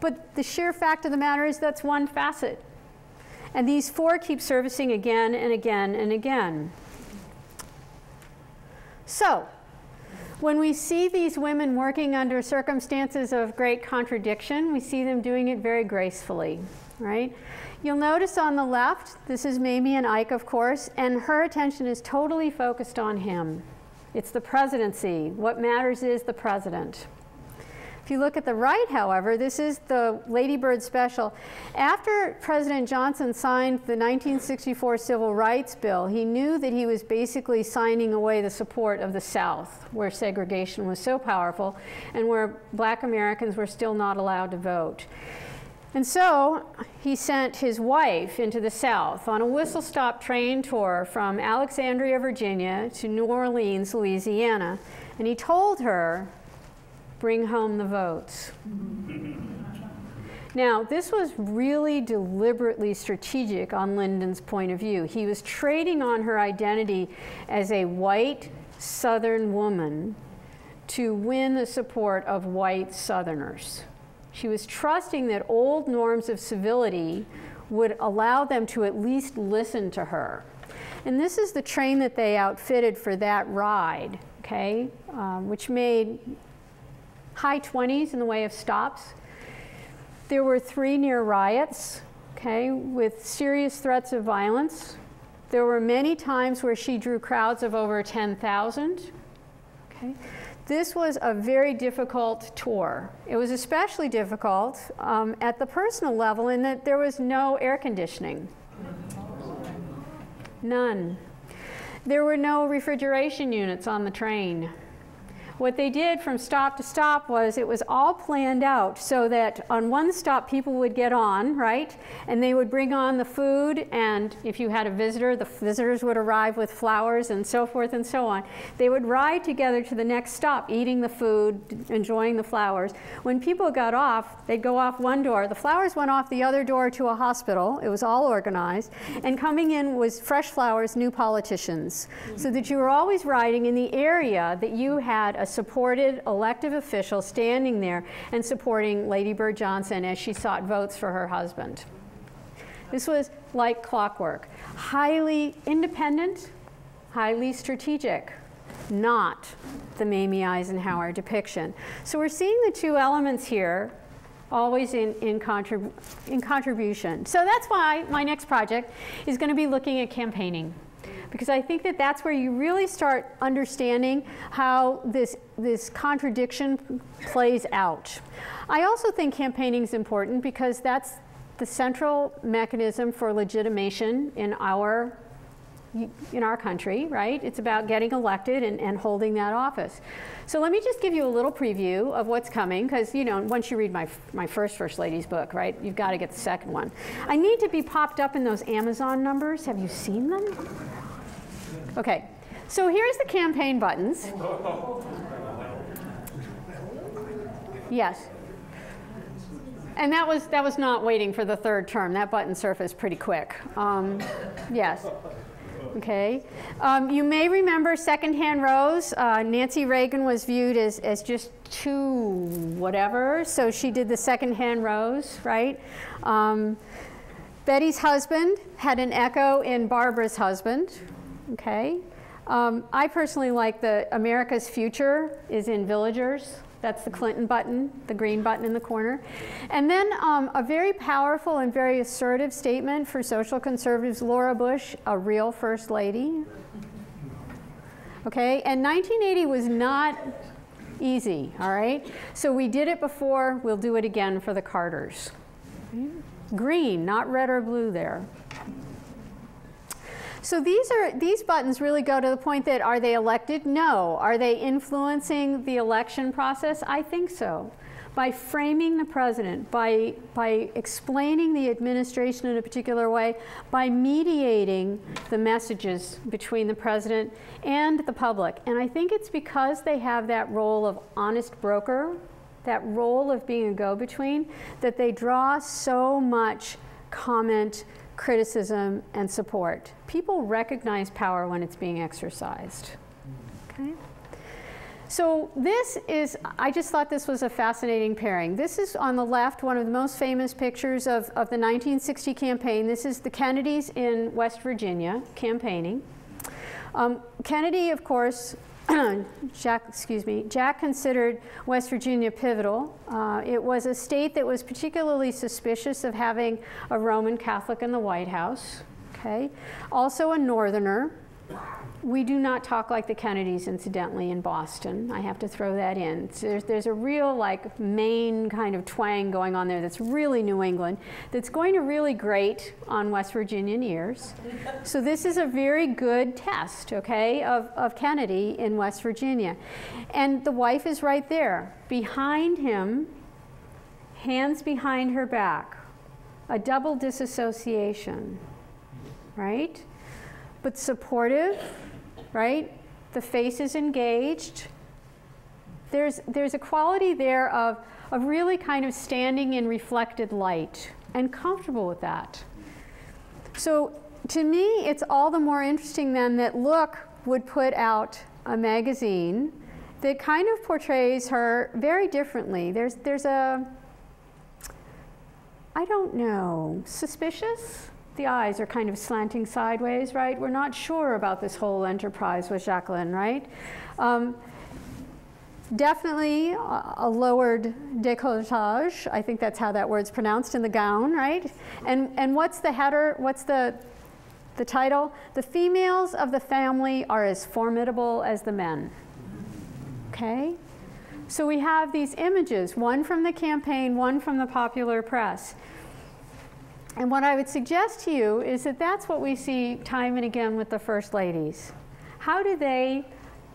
but the sheer fact of the matter is that's one facet. And these four keep servicing again and again and again. So, when we see these women working under circumstances of great contradiction, we see them doing it very gracefully, right? You'll notice on the left, this is Mamie and Ike, of course, and her attention is totally focused on him. It's the presidency. What matters is the president. If you look at the right, however, this is the Lady Bird special. After President Johnson signed the 1964 Civil Rights Bill, he knew that he was basically signing away the support of the South, where segregation was so powerful and where Black Americans were still not allowed to vote. And so he sent his wife into the South on a whistle-stop train tour from Alexandria, Virginia to New Orleans, Louisiana. And he told her, bring home the votes. Now, this was really deliberately strategic on Lyndon's point of view. He was trading on her identity as a white Southern woman to win the support of white Southerners. She was trusting that old norms of civility would allow them to at least listen to her. And this is the train that they outfitted for that ride, okay, which made high 20s in the way of stops. There were 3 near riots, okay, with serious threats of violence. There were many times where she drew crowds of over 10,000, okay. This was a very difficult tour. It was especially difficult at the personal level in that there was no air conditioning. None. There were no refrigeration units on the train. What they did from stop to stop was it was all planned out so that on one stop people would get on, right? And they would bring on the food, and if you had a visitor, the visitors would arrive with flowers and so forth and so on. They would ride together to the next stop, eating the food, enjoying the flowers. When people got off, they'd go off one door. The flowers went off the other door to a hospital. It was all organized. And coming in was fresh flowers, new politicians. So that you were always riding in the area that you had a supported elective official standing there and supporting Lady Bird Johnson as she sought votes for her husband. This was like clockwork. Highly independent, highly strategic, not the Mamie Eisenhower depiction. So we're seeing the two elements here always in contribution. So that's why my next project is going to be looking at campaigning. because I think that that's where you really start understanding how this contradiction plays out. I also think campaigning is important because that's the central mechanism for legitimation in our country, right? It's about getting elected and holding that office. So let me just give you a little preview of what's coming, because once you read my First Lady's book, right, you've got to get the second one. I need to be popped up in those Amazon numbers. Have you seen them? Okay, so here's the campaign buttons. Yes. And that was not waiting for the third term. That button surfaced pretty quick. Yes. Okay. You may remember secondhand rows. Nancy Reagan was viewed as just too whatever, so she did the secondhand rows, right? Betty's husband had an echo in Barbara's husband. Okay. I personally like the America's future is in villagers. That's the Clinton button, the green button in the corner. And then a very powerful and very assertive statement for social conservatives, Laura Bush, a real first lady. Okay, and 1980 was not easy, all right? So we did it before, we'll do it again for the Carters. Green, not red or blue there. So these buttons really go to the point that, are they elected? No. Are they influencing the election process? I think so. By framing the president, by explaining the administration in a particular way, by mediating the messages between the president and the public. And I think it's because they have that role of honest broker, that role of being a go-between, that they draw so much comment, criticism, and support. People recognize power when it's being exercised. Okay? So this is, I just thought this was a fascinating pairing. This is on the left, one of the most famous pictures of the 1960 campaign. This is the Kennedys in West Virginia campaigning. Kennedy, of course, Jack considered West Virginia pivotal. It was a state that was particularly suspicious of having a Roman Catholic in the White House. Okay. Also a northerner. We do not talk like the Kennedys, incidentally, in Boston. I have to throw that in. So there's a real like Maine kind of twang going on there that's really New England, that's going to really grate on West Virginian ears. So this is a very good test, okay, of Kennedy in West Virginia. And the wife is right there. Behind him, hands behind her back, a double disassociation, right? But supportive, right? The face is engaged. There's a quality there of really kind of standing in reflected light and comfortable with that. So to me, it's all the more interesting then that Look would put out a magazine that kind of portrays her very differently. There's a, I don't know, suspicious? The eyes are kind of slanting sideways, right? We're not sure about this whole enterprise with Jacqueline, right? Definitely a lowered décolletage. I think that's how that word's pronounced in the gown, right? And what's the header? What's the title? The females of the family are as formidable as the men. Okay? So we have these images, one from the campaign, one from the popular press. And what I would suggest to you is that that's what we see time and again with the first ladies. How do they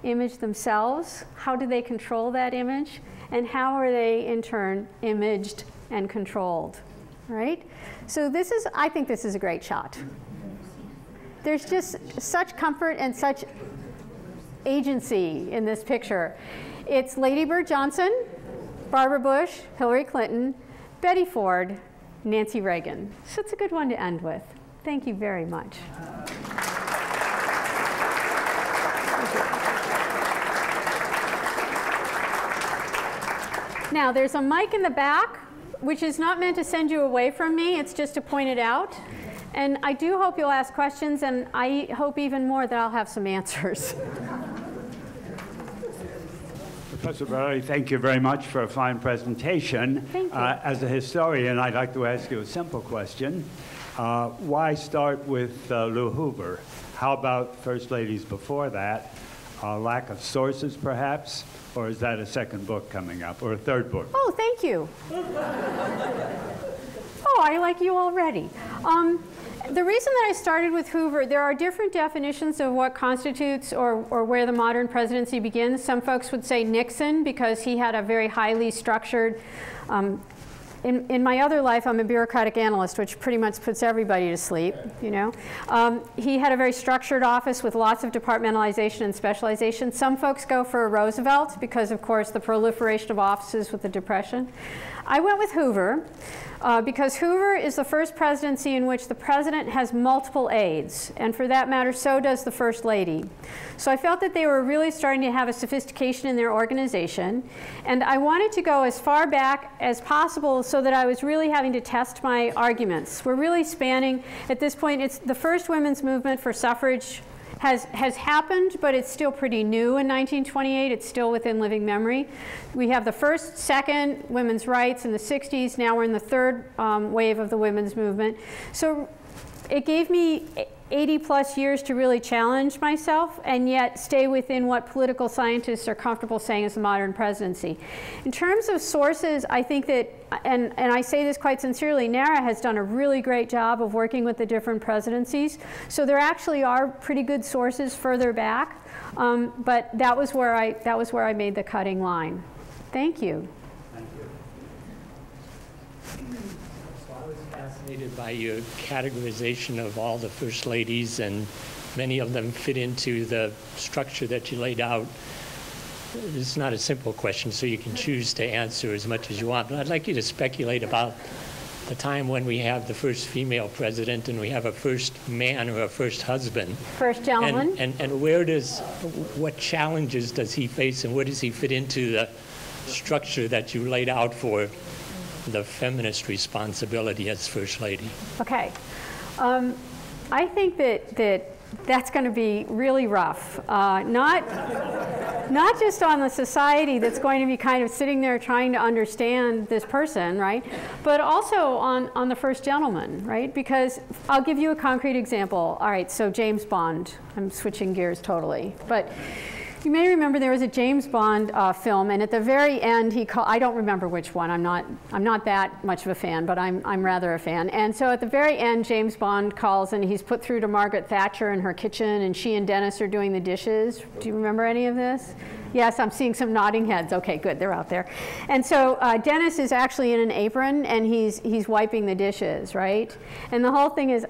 image themselves? How do they control that image? And how are they, in turn, imaged and controlled, right? So this is, I think this is a great shot. There's just such comfort and such agency in this picture. It's Lady Bird Johnson, Barbara Bush, Hillary Clinton, Betty Ford, Nancy Reagan. So it's a good one to end with. Thank you very much. Now, there's a mic in the back, which is not meant to send you away from me. It's just to point it out. And I do hope you'll ask questions, and I hope even more that I'll have some answers. Professor Borrelli, thank you very much for a fine presentation. Thank you. As a historian, I'd like to ask you a simple question. Why start with Lou Hoover? How about first ladies before that? Lack of sources, perhaps? Or is that a second book coming up, or a third book? Oh, thank you. Oh, I like you already. The reason that I started with Hoover, there are different definitions of what constitutes or where the modern presidency begins. Some folks would say Nixon, because he had a very highly structured, in my other life, I'm a bureaucratic analyst, which pretty much puts everybody to sleep, you know. He had a very structured office with lots of departmentalization and specialization. Some folks go for Roosevelt because, of course, the proliferation of offices with the Depression. I went with Hoover because Hoover is the first presidency in which the president has multiple aides, and for that matter, so does the First Lady. So I felt that they were really starting to have a sophistication in their organization, and I wanted to go as far back as possible so that I was really having to test my arguments. We're really spanning, at this point, it's the first women's movement for suffrage has happened, but it's still pretty new in 1928. It's still within living memory. We have the first, second women's rights in the 60s. Now we're in the third wave of the women's movement. So it gave me 80 plus years to really challenge myself and yet stay within what political scientists are comfortable saying is the modern presidency. In terms of sources, I think that, and I say this quite sincerely, NARA has done a really great job of working with the different presidencies. So there actually are pretty good sources further back, but that was where I made the cutting line. Thank you. Fascinated by your categorization of all the first ladies, and many of them fit into the structure that you laid out. It's not a simple question, so you can choose to answer as much as you want, but I'd like you to speculate about the time when we have the first female president and we have a first man or a first husband. First gentleman. And what challenges does he face, and where does he fit into the structure that you laid out for the feminist responsibility as First Lady? Okay. I think that's going to be really rough. Not just on the society that's going to be kind of sitting there trying to understand this person, right? But also on the first gentleman, right? Because I'll give you a concrete example. All right, so James Bond. I'm switching gears totally. But you may remember there was a James Bond film, and at the very end, I don't remember which one. I'm not that much of a fan, but I'm rather a fan. And so at the very end, James Bond calls, and he's put through to Margaret Thatcher in her kitchen, and she and Dennis are doing the dishes. Do you remember any of this? Yes, I'm seeing some nodding heads. Okay, good, they're out there. And so Dennis is actually in an apron, and he's wiping the dishes, right? And the whole thing is,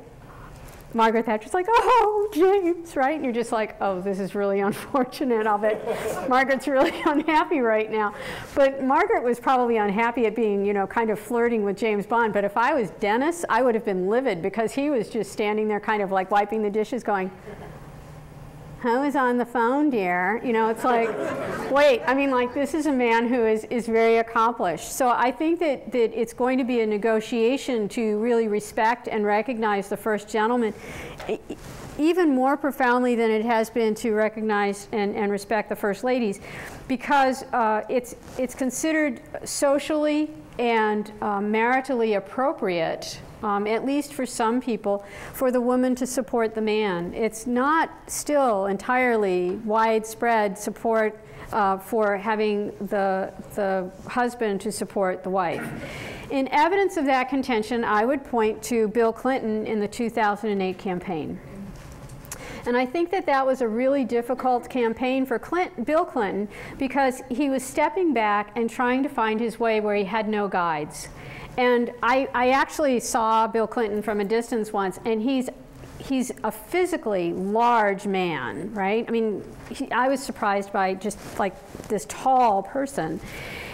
Margaret Thatcher's like, oh, James, right? And you're just like, oh, this is really unfortunate. I'll bet Margaret's really unhappy right now. But Margaret was probably unhappy at being, you know, kind of flirting with James Bond. But if I was Dennis, I would have been livid, because he was just standing there kind of like wiping the dishes going, who is on the phone, dear? You know, it's like, wait, I mean, like, this is a man who is very accomplished. So I think that it's going to be a negotiation to really respect and recognize the first gentleman, even more profoundly than it has been to recognize and respect the first ladies, because it's considered socially and maritally appropriate, at least for some people, for the woman to support the man. It's not still entirely widespread support for having the husband to support the wife. In evidence of that contention, I would point to Bill Clinton in the 2008 campaign. And I think that was a really difficult campaign for Bill Clinton, because he was stepping back and trying to find his way where he had no guides. And I actually saw Bill Clinton from a distance once, and he's a physically large man, right? I mean, I was surprised by just like this tall person.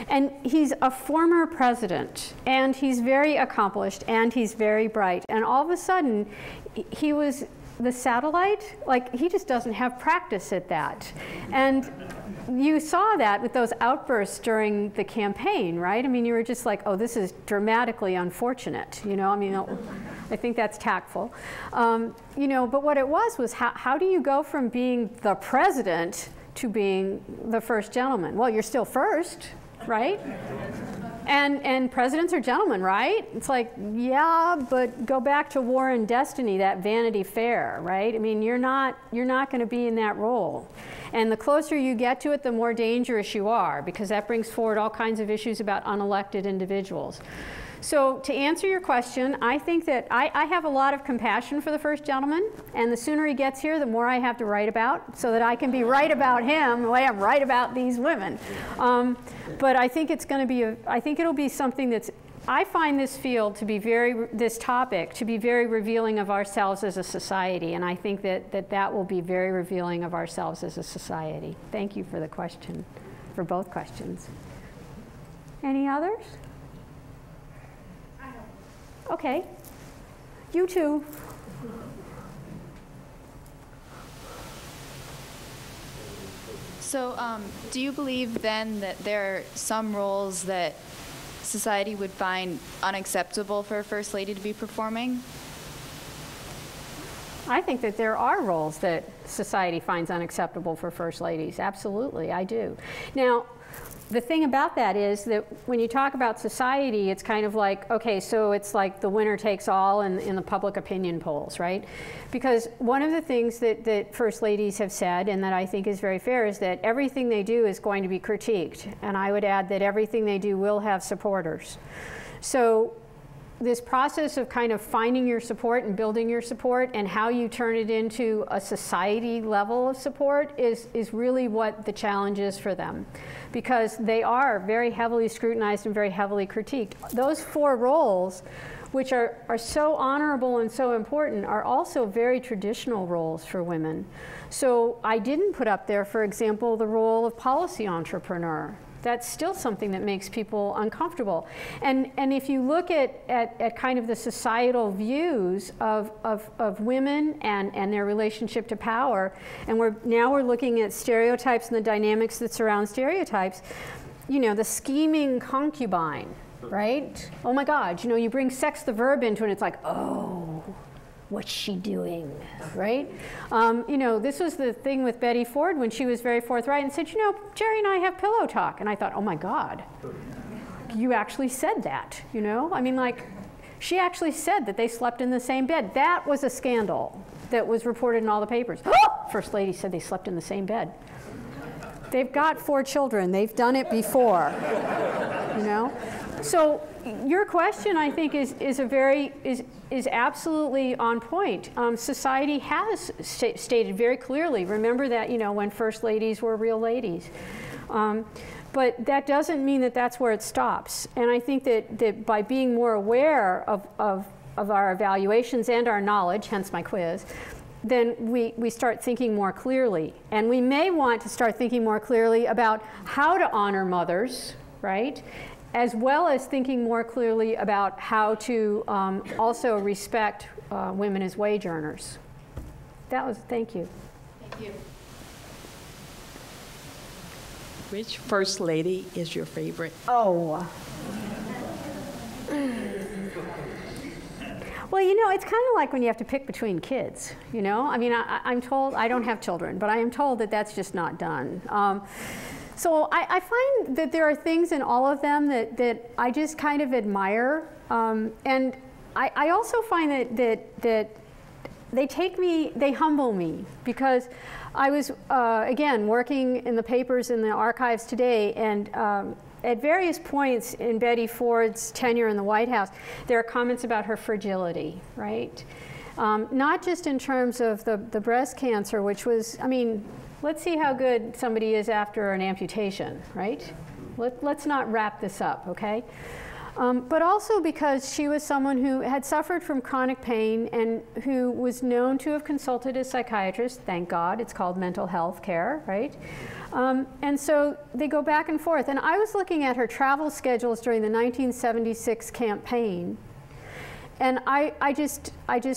And he's a former president, and he's very accomplished, and he's very bright. And all of a sudden, he was the satellite. Like, he just doesn't have practice at that. And you saw that with those outbursts during the campaign, right? I mean, you were just like, oh, this is dramatically unfortunate, you know? I mean, I think that's tactful. You know, but what it was how do you go from being the president to being the first gentleman? Well, you're still first, right? And presidents are gentlemen, right? It's like, yeah, but go back to War and Destiny, that Vanity Fair, right? I mean, you're not going to be in that role. And the closer you get to it, the more dangerous you are, because that brings forward all kinds of issues about unelected individuals. So to answer your question, I think that I have a lot of compassion for the first gentleman, and the sooner he gets here, the more I have to write about, so that I can be right about him the way I'm right about these women. But I think it's going to be, I think it'll be something that's, I find this field to be this topic to be very revealing of ourselves as a society, and I think that will be very revealing of ourselves as a society. Thank you for the question, for both questions. Any others? Okay. You too. So, do you believe then that there are some roles that society would find unacceptable for a First Lady to be performing? I think that there are roles that society finds unacceptable for First Ladies. Absolutely, I do. Now, the thing about that is that when you talk about society, it's kind of like, okay, so it's like the winner takes all in the public opinion polls, right? Because one of the things that First Ladies have said, and that I think is very fair, is that everything they do is going to be critiqued. And I would add that everything they do will have supporters. So this process of kind of finding your support and building your support and how you turn it into a society level of support is really what the challenge is for them, because they are very heavily scrutinized and very heavily critiqued. Those four roles, which are so honorable and so important, are also very traditional roles for women. So I didn't put up there, for example, the role of policy entrepreneur. That's still something that makes people uncomfortable. And if you look at kind of the societal views of women and their relationship to power, and now we're looking at stereotypes and the dynamics that surround stereotypes, you know, the scheming concubine, right? Oh my God, you know, you bring sex the verb into it, and it's like, oh, what's she doing, right? You know, this was the thing with Betty Ford when she was very forthright and said, you know, Jerry and I have pillow talk. And I thought, oh my God, you actually said that, you know? I mean, like, she actually said that they slept in the same bed. That was a scandal that was reported in all the papers. First Lady said they slept in the same bed. They've got 4 children. They've done it before, you know? So your question, I think, is absolutely on point. Society has stated very clearly, remember that, you know, when First Ladies were real ladies. But that doesn't mean that that's where it stops. And I think that by being more aware of our evaluations and our knowledge, hence my quiz, then we start thinking more clearly. And we may want to start thinking more clearly about how to honor mothers, right? As well as thinking more clearly about how to also respect women as wage earners. Thank you. Thank you. Which First Lady is your favorite? Oh. Well, you know, it's kind of like when you have to pick between kids, you know? I mean, I'm told, I don't have children, but I am told that that's just not done. So I find that there are things in all of them that I just kind of admire. And I also find that they humble me, because I was, again, working in the papers in the archives today, and at various points in Betty Ford's tenure in the White House, there are comments about her fragility, right? Not just in terms of the breast cancer, which was, I mean, let's see how good somebody is after an amputation, right? Let's not wrap this up, okay? But also because she was someone who had suffered from chronic pain and who was known to have consulted a psychiatrist. Thank God, it's called mental health care, right? And so they go back and forth. And I was looking at her travel schedules during the 1976 campaign. And I just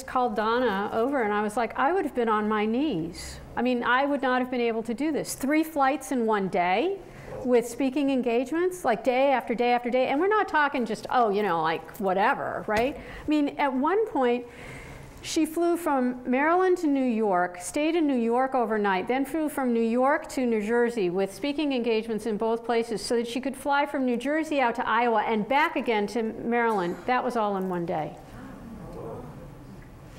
called Donna over, and I was like, I would have been on my knees. I mean, I would not have been able to do this. 3 flights in one day with speaking engagements, like day after day after day. And we're not talking just, oh, you know, like whatever, right? I mean, at one point, She flew from Maryland to New York, stayed in New York overnight, then flew from New York to New Jersey with speaking engagements in both places so that she could fly from New Jersey out to Iowa and back again to Maryland. That was all in one day.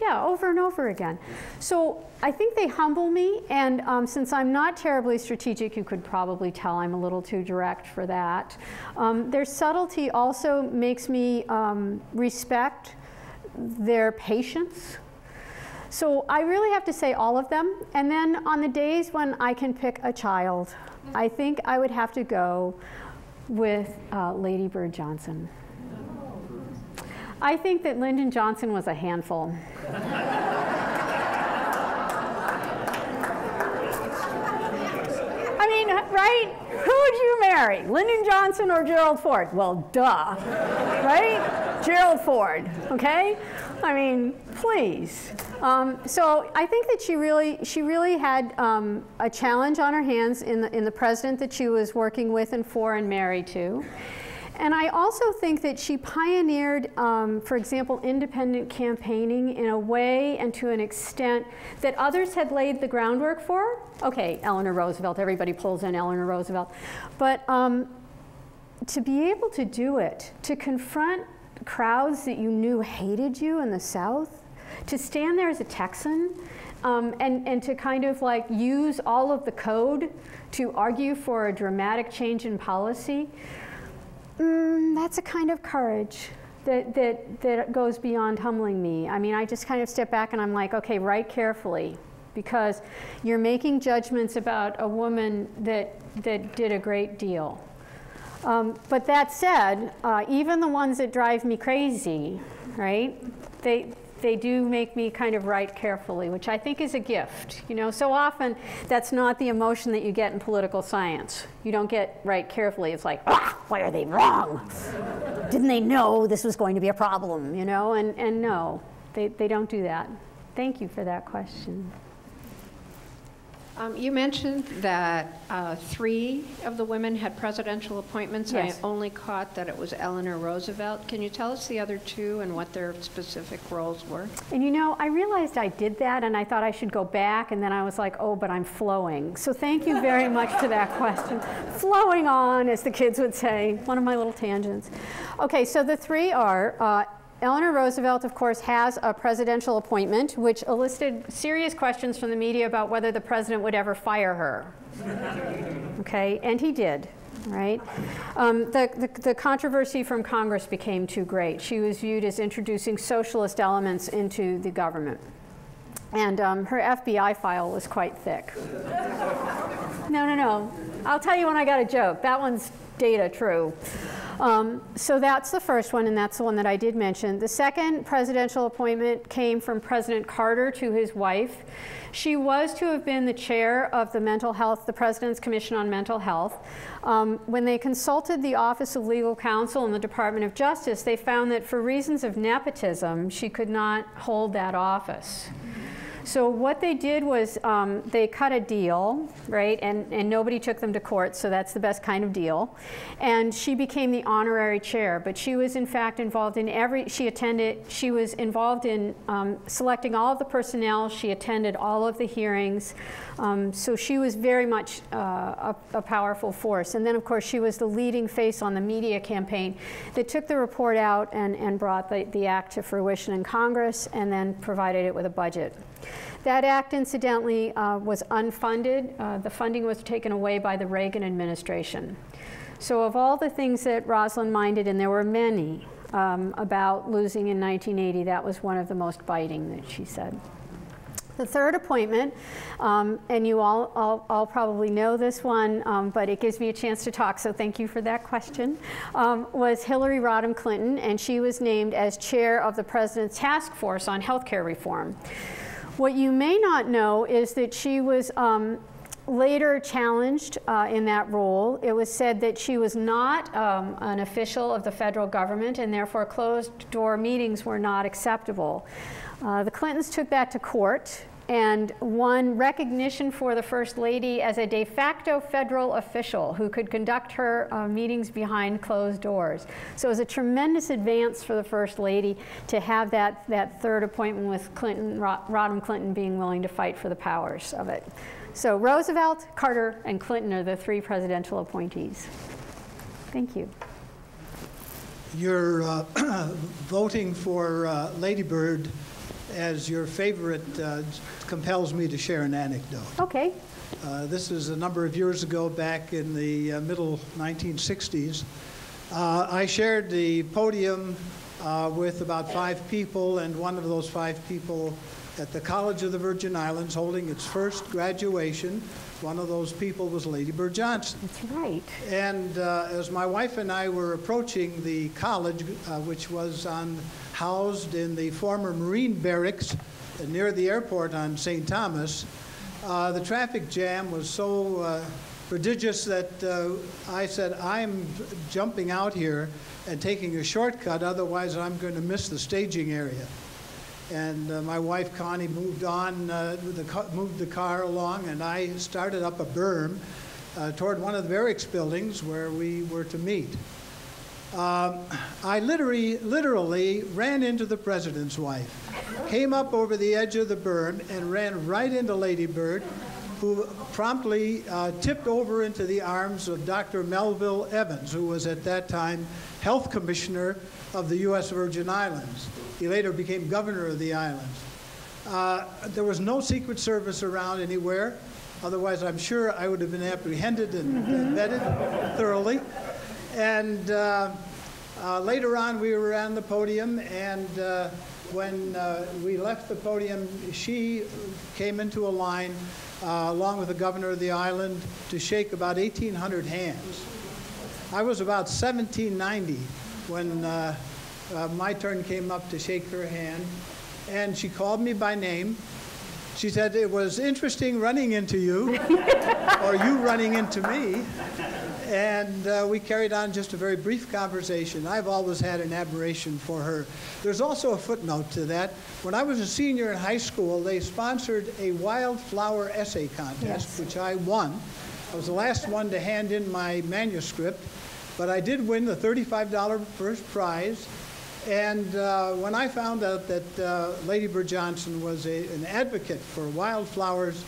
Yeah, over and over again. So I think they humble me, and since I'm not terribly strategic, you could probably tell I'm a little too direct for that. Their subtlety also makes me respect their patience. So I really have to say all of them. And then on the days when I can pick a child, I think I would have to go with Lady Bird Johnson. I think that Lyndon Johnson was a handful. I mean, right? Who would you marry? Lyndon Johnson or Gerald Ford? Well, duh, right? Gerald Ford, okay? I mean, please. So I think that she really had a challenge on her hands in the president that she was working with and for and married to. And I also think that she pioneered, for example, independent campaigning in a way and to an extent that others had laid the groundwork for. Okay, Eleanor Roosevelt, everybody pulls in Eleanor Roosevelt. But to be able to do it, to confront crowds that you knew hated you in the South, to stand there as a Texan and to kind of like use all of the code to argue for a dramatic change in policy, that's a kind of courage that goes beyond humbling me. I mean, I just kind of step back and I'm like, okay, write carefully, because you're making judgments about a woman that did a great deal. But that said, even the ones that drive me crazy, right, they do make me kind of write carefully, which I think is a gift. You know, so often that's not the emotion that you get in political science. You don't get write carefully. It's like, why are they wrong? Didn't they know this was going to be a problem? You know, and no, they don't do that. Thank you for that question. You mentioned that 3 of the women had presidential appointments. Yes. I only caught that it was Eleanor Roosevelt. Can you tell us the other 2 and what their specific roles were? And you know, I realized I did that and I thought I should go back, and then I was like, oh, but I'm flowing. So thank you very much for that question. Flowing on, as the kids would say, one of my little tangents. Okay, so the 3 are Eleanor Roosevelt, of course, has a presidential appointment, which elicited serious questions from the media about whether the president would ever fire her. Okay, and he did, right? The controversy from Congress became too great. She was viewed as introducing socialist elements into the government. And her FBI file was quite thick. No. I'll tell you when I got a joke. That one's data true. So that's the first one, and that's the one that I did mention. The second presidential appointment came from President Carter to his wife. She was to have been the chair of the President's Commission on Mental Health. When they consulted the Office of Legal Counsel and the Department of Justice, they found that for reasons of nepotism, she could not hold that office. So what they did was they cut a deal, right, and nobody took them to court, so that's the best kind of deal. And she became the honorary chair, but she was in fact involved in she was involved in selecting all of the personnel. She attended all of the hearings. So she was very much a powerful force. And then, of course, she was the leading face on the media campaign that took the report out and brought the act to fruition in Congress and then provided it with a budget. That act, incidentally, was unfunded. The funding was taken away by the Reagan administration. So of all the things that Rosalind minded, and there were many, about losing in 1980, that was one of the most biting that she said. The third appointment, and you all probably know this one, but it gives me a chance to talk, so thank you for that question, was Hillary Rodham Clinton, and she was named as chair of the President's Task Force on Healthcare Reform. What you may not know is that she was later challenged in that role. It was said that she was not an official of the federal government, and therefore closed-door meetings were not acceptable. The Clintons took that to court, and won recognition for the First Lady as a de facto federal official who could conduct her meetings behind closed doors. So it was a tremendous advance for the First Lady to have that third appointment with Clinton, Rodham Clinton being willing to fight for the powers of it. So Roosevelt, Carter, and Clinton are the three presidential appointees. Thank you. Your voting for Lady Bird as your favorite compels me to share an anecdote. Okay. This is a number of years ago, back in the middle 1960s. I shared the podium with about 5 people, and one of those 5 people at the College of the Virgin Islands holding its first graduation. One of those people was Lady Bird Johnson. That's right. And as my wife and I were approaching the college, which was housed in the former Marine barracks near the airport on St. Thomas, the traffic jam was so prodigious that I said, I'm jumping out here and taking a shortcut, otherwise I'm going to miss the staging area. And my wife, Connie, moved on, moved the car along, and I started up a berm toward one of the barracks buildings where we were to meet. I literally ran into the president's wife, came up over the edge of the berm, and ran right into Lady Bird, who promptly tipped over into the arms of Dr. Melville Evans, who was at that time health commissioner of the U.S. Virgin Islands. He later became governor of the islands. There was no Secret Service around anywhere. Otherwise, I'm sure I would have been apprehended and vetted thoroughly. And later on, we were on the podium, and when we left the podium, she came into a line along with the governor of the island to shake about 1,800 hands. I was about 1790 when my turn came up to shake her hand, and she called me by name. She said, it was interesting running into you, or you running into me. And we carried on just a very brief conversation. I've always had an admiration for her. There's also a footnote to that. When I was a senior in high school, they sponsored a wildflower essay contest, which I won. I was the last one to hand in my manuscript, but I did win the $35 first prize. And when I found out that Lady Bird Johnson was an advocate for wildflowers,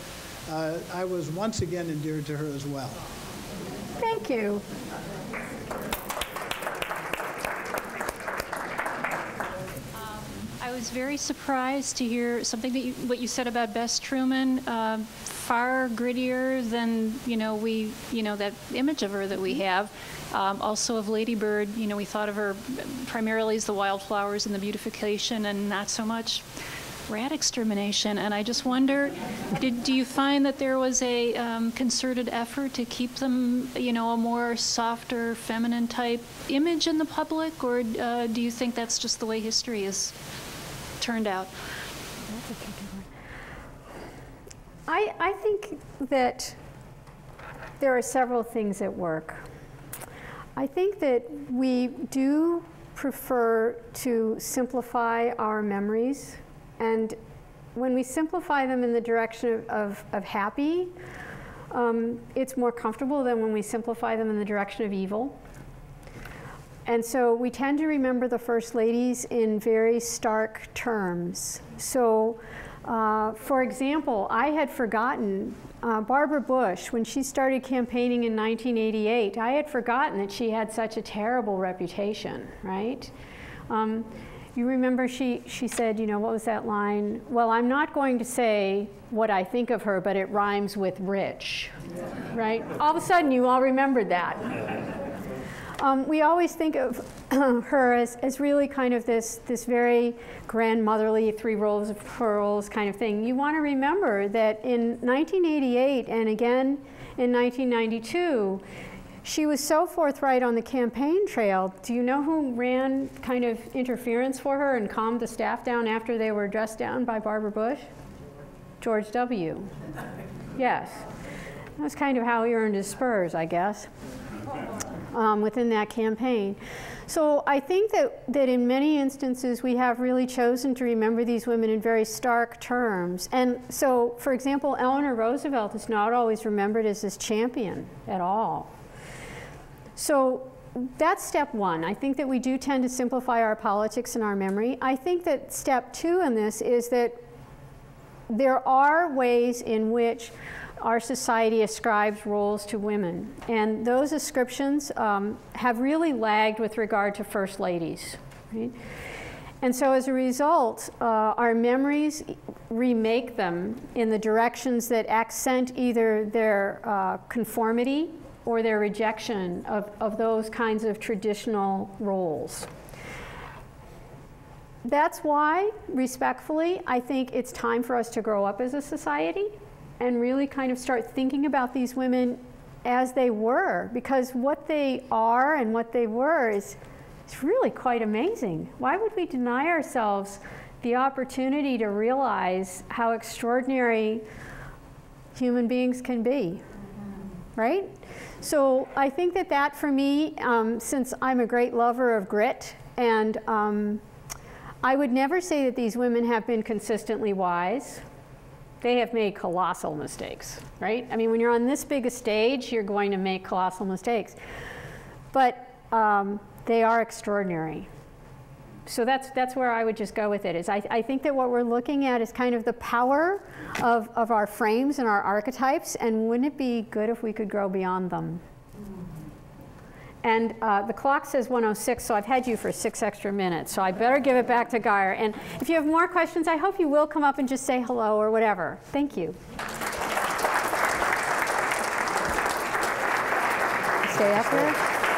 I was once again endeared to her as well. Thank you. I was very surprised to hear something that what you said about Bess Truman. Far grittier than that image of her that we have. Also of Lady Bird, we thought of her primarily as the wildflowers and the beautification, and not so much rat extermination. And I just wonder, do you find that there was a concerted effort to keep them, a more softer, feminine type image in the public, or do you think that's just the way history has turned out? I think that there are several things at work. I think that we do prefer to simplify our memories, and when we simplify them in the direction of happy, it's more comfortable than when we simplify them in the direction of evil. And so we tend to remember the First Ladies in very stark terms. So, for example, I had forgotten Barbara Bush, when she started campaigning in 1988, I had forgotten that she had such a terrible reputation, right? You remember she said, what was that line? Well, I'm not going to say what I think of her, but it rhymes with rich, right? All of a sudden, you all remembered that. We always think of her as really kind of this very grandmotherly, 3 rows of pearls kind of thing. You want to remember that in 1988 and again in 1992, she was so forthright on the campaign trail. Do you know who ran kind of interference for her and calmed the staff down after they were dressed down by Barbara Bush? George W. Yes. That's kind of how he earned his spurs, I guess. within that campaign. So I think that in many instances we have really chosen to remember these women in very stark terms. And so, for example, Eleanor Roosevelt is not always remembered as this champion at all. So that's step one. I think that we do tend to simplify our politics and our memory. I think that step two in this is that there are ways in which our society ascribes roles to women, and those ascriptions have really lagged with regard to first ladies, right? And so as a result, our memories remake them in the directions that accent either their conformity or their rejection of those kinds of traditional roles. That's why, respectfully, I think it's time for us to grow up as a society and really kind of start thinking about these women as they were, because what they are and what they were is really quite amazing. Why would we deny ourselves the opportunity to realize how extraordinary human beings can be, right? So I think that for me, since I'm a great lover of grit, and I would never say that these women have been consistently wise. They have made colossal mistakes, right? I mean, when you're on this big a stage, you're going to make colossal mistakes. But they are extraordinary. So that's where I would just go with it. Is I think that what we're looking at is kind of the power of our frames and our archetypes, and wouldn't it be good if we could grow beyond them? And the clock says 1:06, so I've had you for 6 extra minutes, so I better give it back to Geyer. And if you have more questions, I hope you will come up and just say hello or whatever. Thank you. Stay up there.